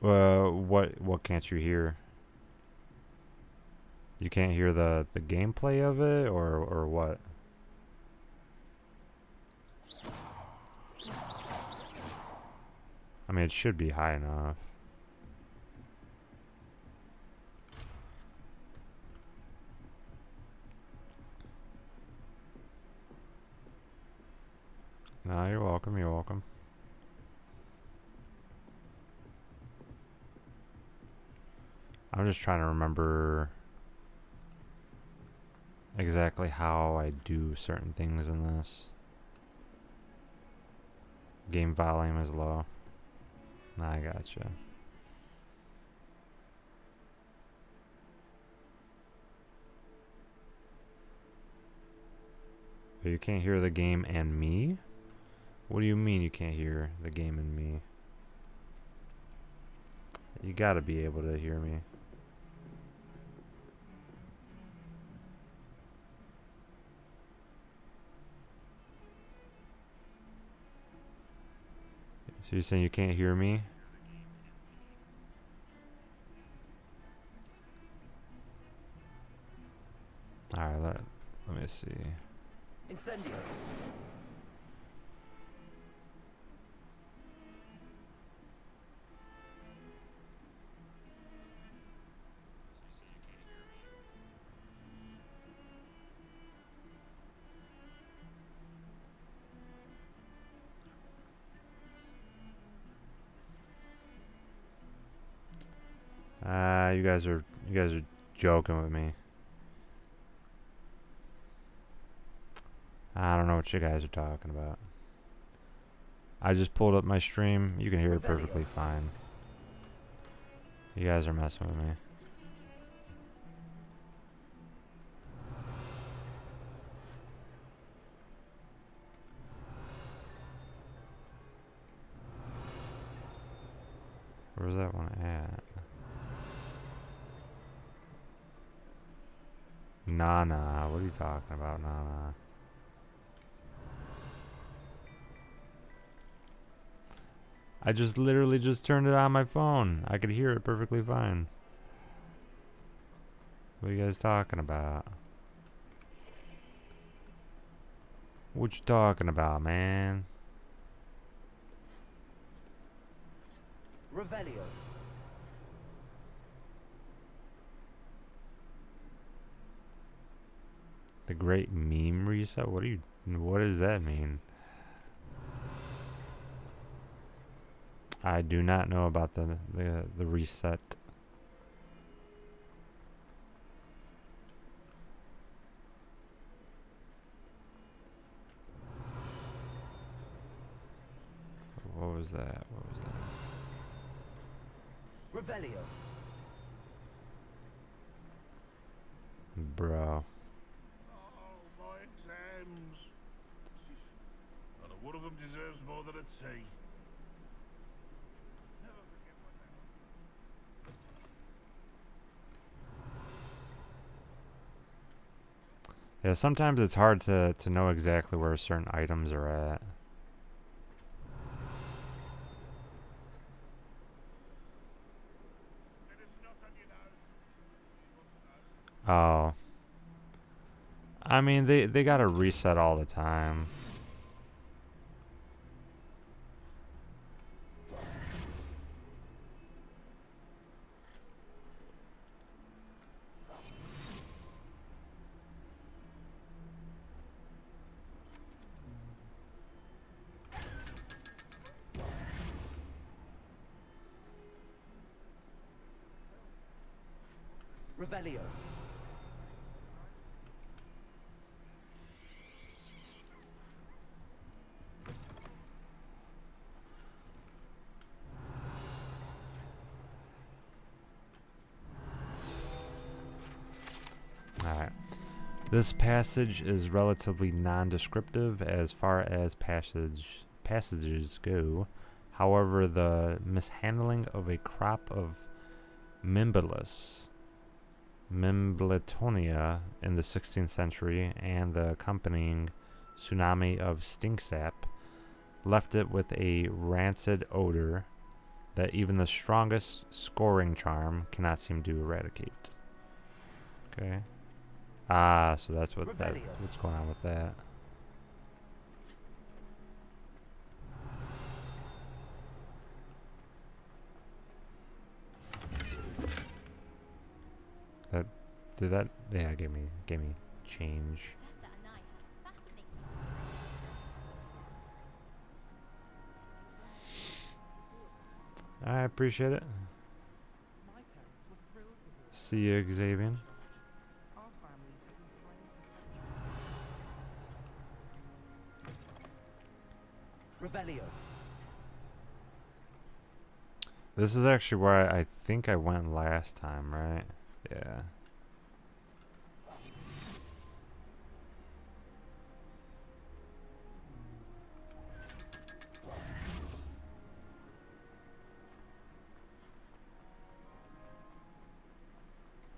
What can't you hear? You can't hear the gameplay of it, or what? I mean, it should be high enough. No, you're welcome, you're welcome. I'm just trying to remember exactly how I do certain things in this. Game volume is low. Nah, I gotcha. But you can't hear the game and me? What do you mean you can't hear the game and me? You gotta be able to hear me. So you're saying you can't hear me? Alright, Let me see. Incendio. You guys are joking with me. I don't know what you guys are talking about. I just pulled up my stream. You can hear it perfectly fine. You guys are messing with me. Where's that one at? Nah, what are you talking about, nah? I just literally just turned it on my phone. I could hear it perfectly fine. What are you guys talking about? What you talking about, man? Revelio. The great meme reset? What does that mean? I do not know about the reset. What was that? What was that? Revelio. Bro. Oh, my exams. Not a one of them deserves more than a T. Never forget what they Yeah, sometimes it's hard to know exactly where certain items are at. Oh. I mean, they gotta reset all the time. Revelio. Alright. This passage is relatively non-descriptive as far as passages go. However, the mishandling of a crop of Mimbletonia in the 16th century and the accompanying tsunami of stinksap left it with a rancid odor that even the strongest scoring charm cannot seem to eradicate. Okay. Ah, so that's what's going on with that. Yeah, give me change. I appreciate it. See you, Xavier. Revelio. This is actually where I think I went last time, right? Yeah.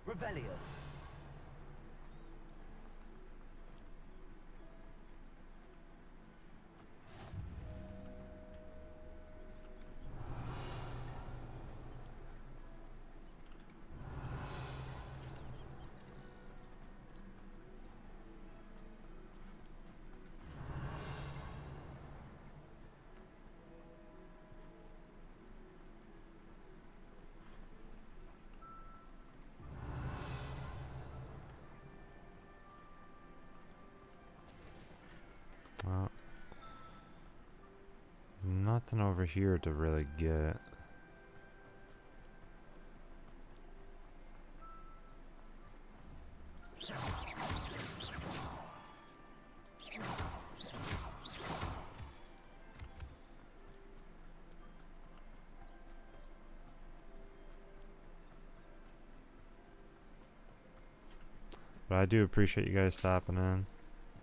Revelio. nothing over here to really get. But I do appreciate you guys stopping in.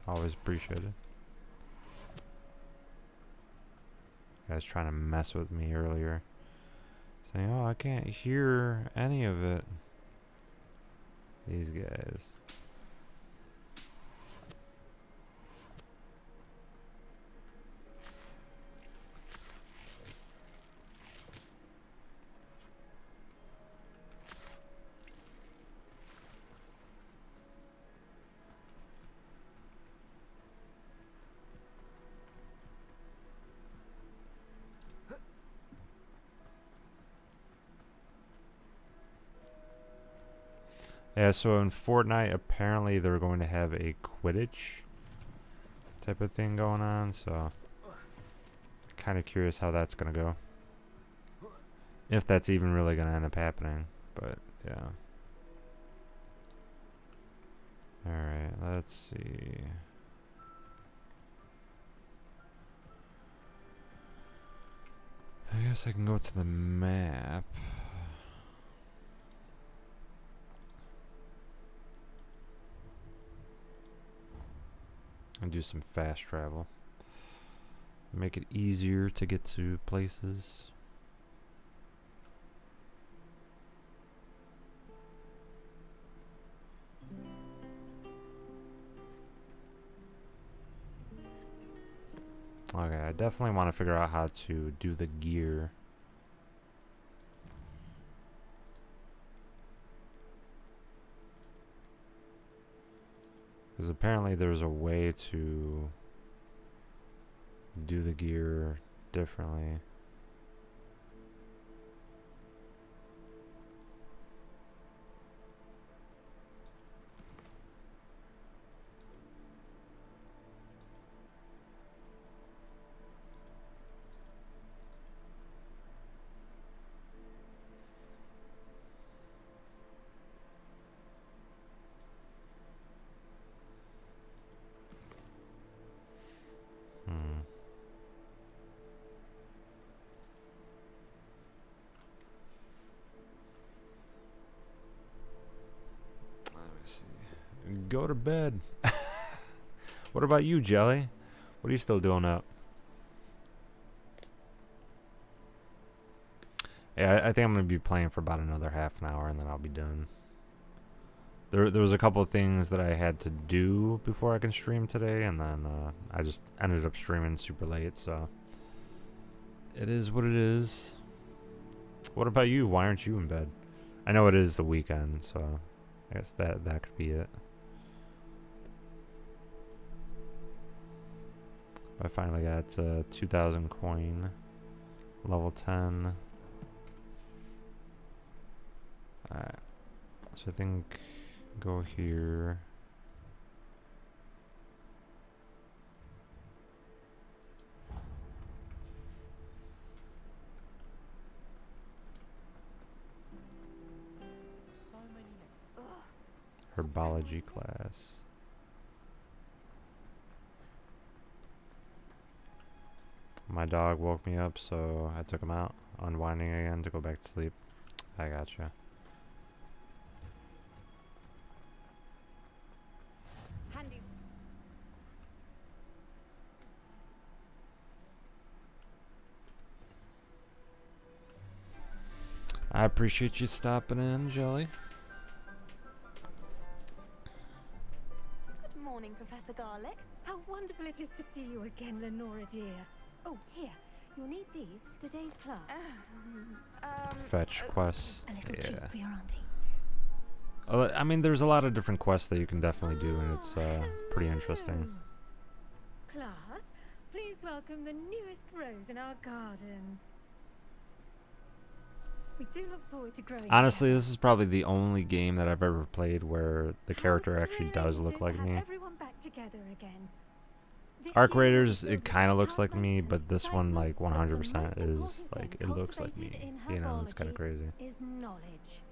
Always appreciate it. You guys trying to mess with me earlier. Saying, oh, I can't hear any of it. These guys. Yeah, so in Fortnite, apparently they're going to have a Quidditch type of thing going on, so kind of curious how that's going to go. If that's even really going to end up happening, but yeah. Alright, let's see. I guess I can go to the map. And do some fast travel. Make it easier to get to places. Okay, I definitely want to figure out how to do the gear. Because apparently there's a way to do the gear differently. Go to bed. What about you, Jelly? What are you still doing up? Yeah, I think I'm going to be playing for about another half an hour and then I'll be done. There was a couple of things that I had to do before I can stream today, and then I just ended up streaming super late, so it is what it is. What about you? Why aren't you in bed? I know it is the weekend, so I guess that could be it. I finally got 2,000 coin, level 10. Alright, so I think go here. Herbology class. My dog woke me up, so I took him out, unwinding again to go back to sleep. I gotcha. Handy. I appreciate you stopping in, Jelly. Good morning, Professor Garlick. How wonderful it is to see you again, Lenora dear. Oh, here. You'll need these for today's class. Fetch quests. A little treat for your auntie. I mean, there's a lot of different quests that you can definitely do, and it's pretty interesting. Class, please welcome the newest rose in our garden. We do look forward to growing. Honestly, this is probably the only game that I've ever played where the character actually does look like me. Everyone back together again. Arc Raiders, it kind of looks like me, but this one, like 100% is like, it looks like me. You know, it's kind of crazy. Is knowledge.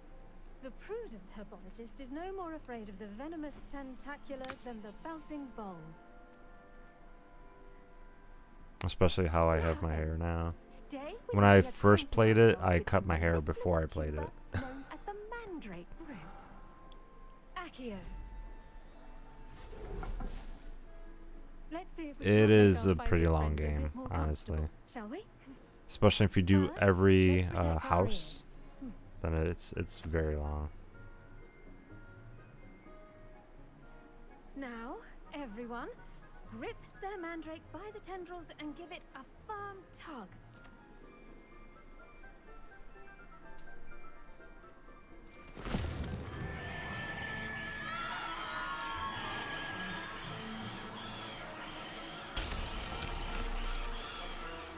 The prudent herbologist is no more afraid of the venomous tentacular than the bouncing bowl. Especially how I have my hair now. Today When I first played it, I cut my hair before I played it. Known as the mandrake root. Accio. Let's see if we It can is make a our pretty favourite long friends a bit game, more honestly. comfortable, shall we? Especially if you do First, every let's protect our house, ears. then it's very long. Now, everyone, grip their mandrake by the tendrils and give it a firm tug.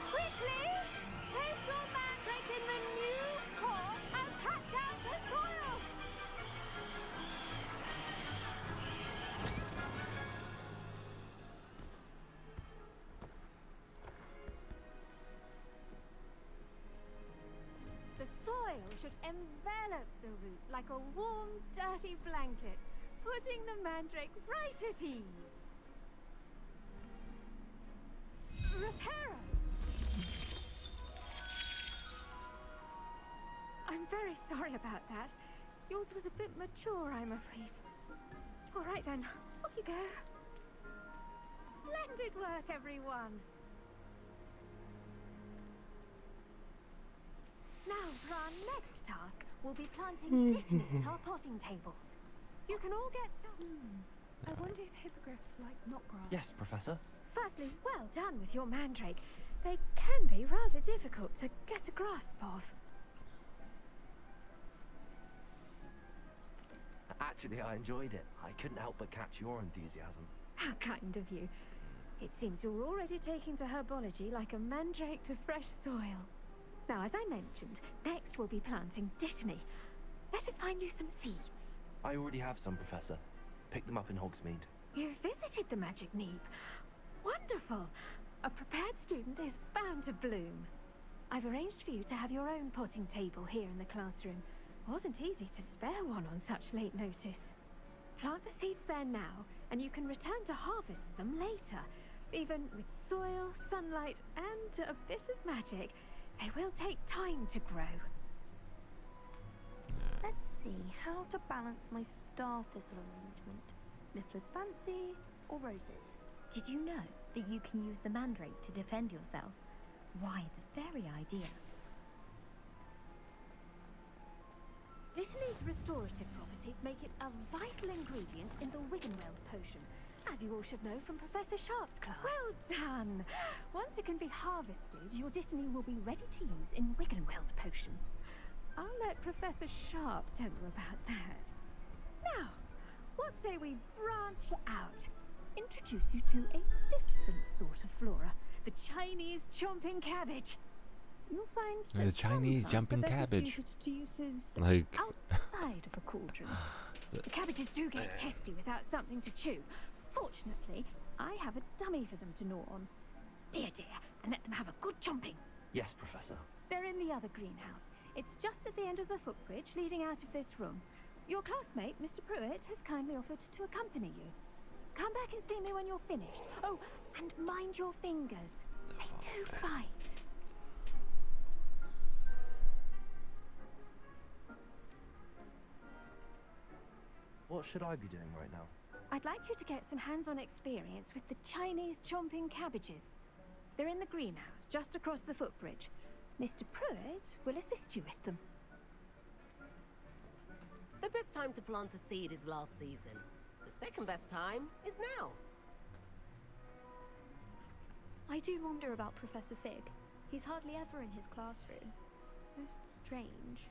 Quickly, place your mandrake in the new core and pat down the soil. The soil should envelop the root like a warm, dirty blanket, putting the mandrake right at ease. Reparo! I'm very sorry about that. Yours was a bit mature, I'm afraid. All right then, off you go. Splendid work, everyone. Now, for our next task, we'll be planting dittany at our potting tables. You can all get started. I wonder if hippogriffs like knot grass. Yes, Professor. Firstly, well done with your mandrake. They can be rather difficult to get a grasp of. Actually, I enjoyed it. I couldn't help but catch your enthusiasm. How kind of you. It seems you're already taking to herbology like a mandrake to fresh soil. Now, as I mentioned, next we'll be planting dittany. Let us find you some seeds. I already have some, Professor. Picked them up in Hogsmeade. You visited the Magic Neep. Wonderful. A prepared student is bound to bloom. I've arranged for you to have your own potting table here in the classroom. Wasn't easy to spare one on such late notice. Plant the seeds there now, and you can return to harvest them later. Even with soil, sunlight, and a bit of magic, they will take time to grow. Let's see how to balance my star thistle arrangement. Niffler's fancy or roses? Did you know that you can use the mandrake to defend yourself? Why, the very idea. Dittany's restorative properties make it a vital ingredient in the Wiggenweld potion, as you all should know from Professor Sharp's class. Well done! Once it can be harvested, your dittany will be ready to use in Wiggenweld potion. I'll let Professor Sharp tell you about that. Now, what say we branch out? Introduce you to a different sort of flora, the Chinese chomping cabbage. You'll find that The Chinese some plants jumping are better cabbage. suited to uses Like outside of a cauldron. The cabbages do get testy without something to chew. Fortunately, I have a dummy for them to gnaw on. Be a dear and let them have a good chomping. Yes, Professor. They're in the other greenhouse. It's just at the end of the footbridge leading out of this room. Your classmate, Mr. Pruitt, has kindly offered to accompany you. Come back and see me when you're finished. Oh, and mind your fingers. They do bite. What should I be doing right now? I'd like you to get some hands-on experience with the Chinese chomping cabbages. They're in the greenhouse, just across the footbridge. Mr. Pruitt will assist you with them. The best time to plant a seed is last season. The second best time is now. I do wonder about Professor Fig. He's hardly ever in his classroom. Most strange.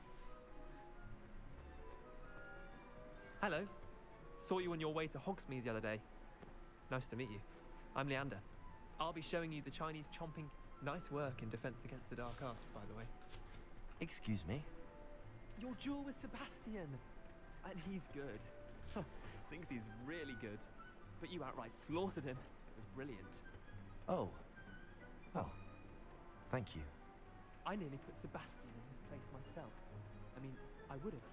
Hello. Saw you on your way to Hogsmeade the other day. Nice to meet you. I'm Leander. I'll be showing you the Chinese chomping. Nice work in Defense Against the Dark Arts, by the way. Excuse me? Your duel with Sebastian. And he's good. Thinks he's really good. But you outright slaughtered him. It was brilliant. Oh. Well, thank you. I nearly put Sebastian in his place myself. I mean, I would have,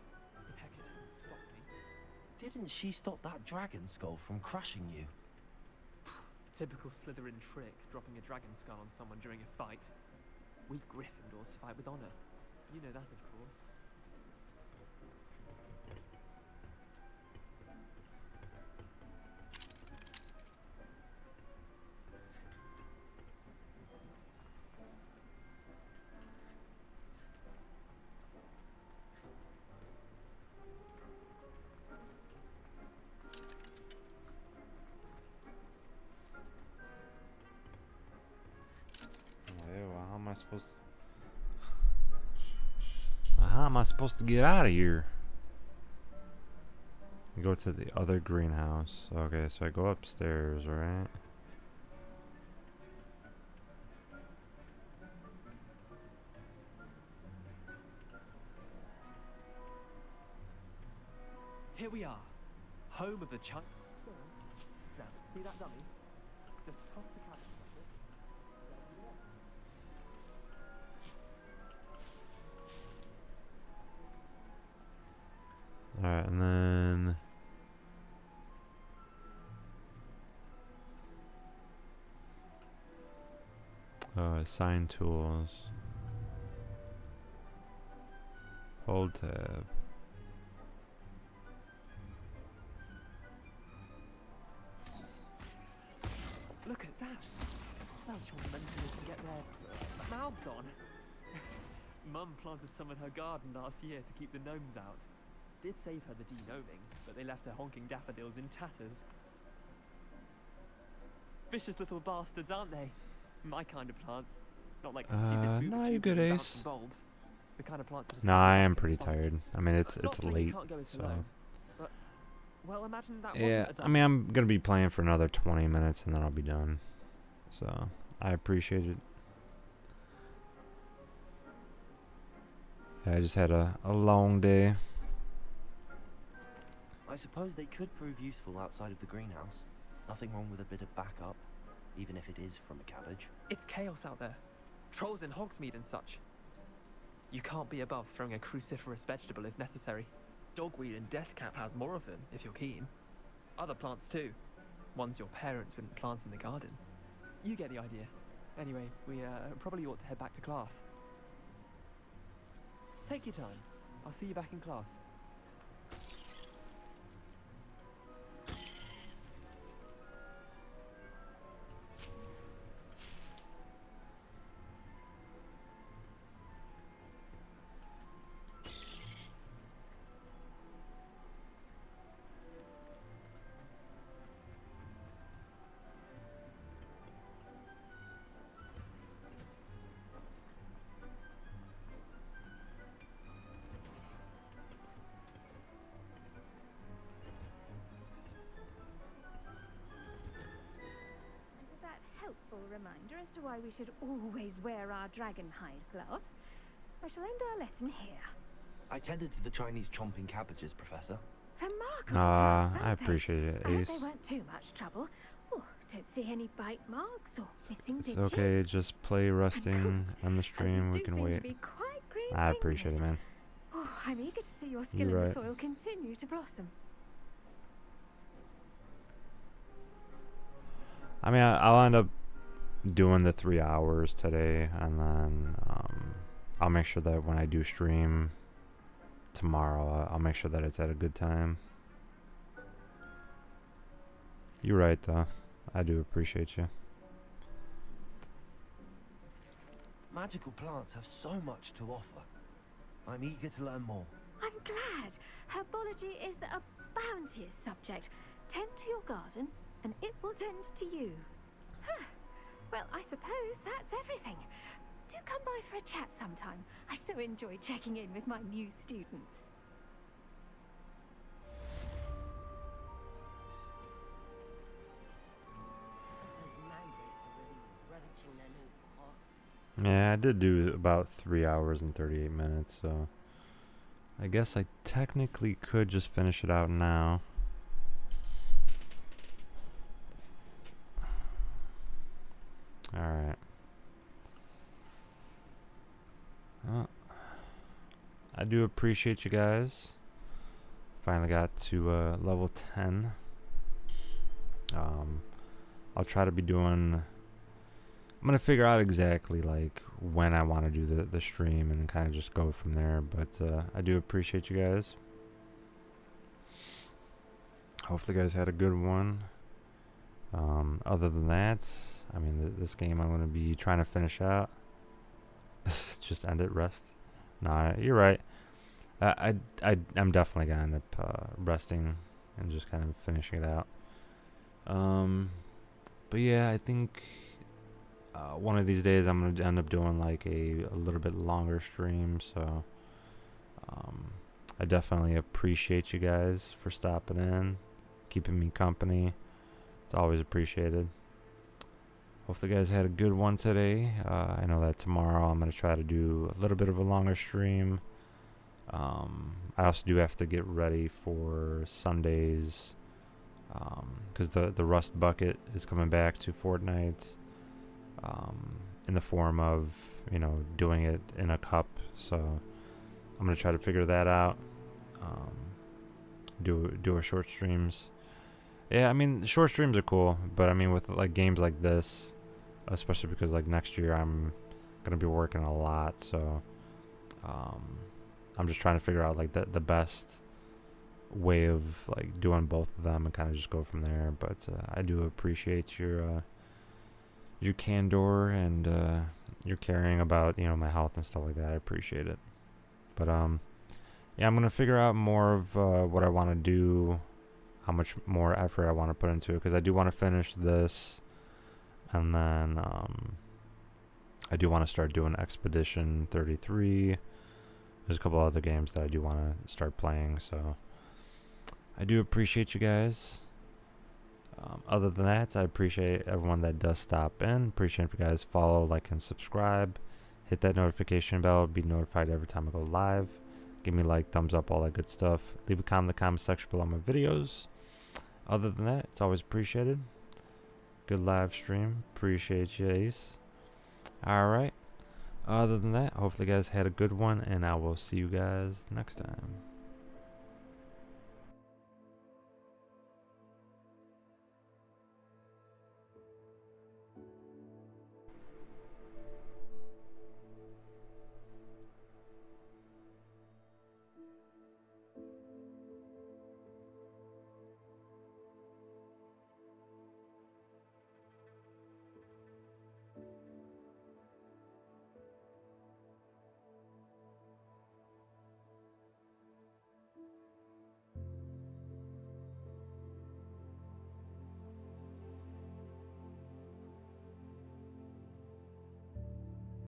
if Hecate hadn't stopped me. Didn't she stop that dragon skull from crushing you? Typical Slytherin trick, dropping a dragon skull on someone during a fight. We Gryffindors fight with honor. You know that, of course. How am I supposed to get out of here? Go to the other greenhouse. Okay, so I go upstairs, right? Here we are, home of the Chun. Now, see that dummy? Just toss the cabbage. Alright, and then assign tools. Hold tab. Look at that! They'll chomp them until they can get their mouths on. Mum planted some in her garden last year to keep the gnomes out. Did save her the de-gnoming, but they left her honking daffodils in tatters. Vicious little bastards, aren't they? My kind of plants. Not like stupid no, you good, and Ace. bouncing bulbs. The kind of plants that just No, I am pretty tired. I mean, it's Not saying you late, can't go it so alone, but, well, imagine that yeah. wasn't a I mean, I'm gonna be playing for another 20 minutes and then I'll be done. So I appreciate it. Yeah, I just had a long day. I suppose they could prove useful outside of the greenhouse. Nothing wrong with a bit of backup, even if it is from a cabbage. It's chaos out there. Trolls in Hogsmeade and such. You can't be above throwing a cruciferous vegetable if necessary. Dogweed and deathcap has more of them, if you're keen. Other plants too. Ones your parents wouldn't plant in the garden. You get the idea. Anyway, we probably ought to head back to class. Take your time. I'll see you back in class. Helpful reminder as to why we should always wear our dragonhide gloves. I shall end our lesson here. I tended to the Chinese chomping cabbages, Professor. Remarkable. I appreciate it, I hope Ace. they weren't too much trouble. Oh, don't see any bite marks or missing It's digits. okay, just play rusting on the As you stream. We do can seem wait. to be quite green I appreciate it, man. Oh, I'm eager to see your skill You're in the right. soil continue to blossom. I mean, I'll end up doing the 3 hours today, and then I'll make sure that when I do stream tomorrow, I'll make sure that it's at a good time. You're right, though. I do appreciate you. Magical plants have so much to offer. I'm eager to learn more. I'm glad. Herbology is a bounteous subject. Tend to your garden, and it will tend to you. Huh. Well, I suppose that's everything. Do come by for a chat sometime. I so enjoy checking in with my new students. Yeah, I did do about 3 hours and 38 minutes, so I guess I technically could just finish it out now. Alright. Well, I do appreciate you guys. Finally got to level 10. I'll try to be doing... I'm going to figure out exactly like when I want to do the stream and kind of just go from there. But I do appreciate you guys. Hopefully you guys had a good one. Other than that, I mean, this game I'm going to be trying to finish out. Just end it, rest. Nah, you're right. I'm definitely going to end up resting and just kind of finishing it out. But yeah, I think one of these days I'm going to end up doing like a little bit longer stream. So I definitely appreciate you guys for stopping in, keeping me company. It's always appreciated. Hopefully you guys had a good one today. I know that tomorrow I'm going to try to do a little bit of a longer stream. I also do have to get ready for Sundays, because the Rust Bucket is coming back to Fortnite, in the form of, you know, doing it in a cup. So I'm going to try to figure that out, do our short streams. Yeah, I mean, short streams are cool, but I mean, with like games like this, especially because like next year I'm gonna be working a lot, so I'm just trying to figure out like the best way of like doing both of them and kind of just go from there. But I do appreciate your candor and your caring about, you know, my health and stuff like that. I appreciate it. But yeah, I'm gonna figure out more of what I want to do, how much more effort I want to put into it, because I do want to finish this, and then I do want to start doing Expedition 33. There's a couple other games that I do want to start playing, so I do appreciate you guys. Other than that, I appreciate everyone that does stop in. Appreciate if you guys follow, like, and subscribe. Hit that notification bell, be notified every time I go live. Give me a like, thumbs up, all that good stuff. Leave a comment in the comment section below my videos. Other than that, it's always appreciated. Good live stream. Appreciate you, Ace. Alright. Other than that, hopefully you guys had a good one, and I will see you guys next time.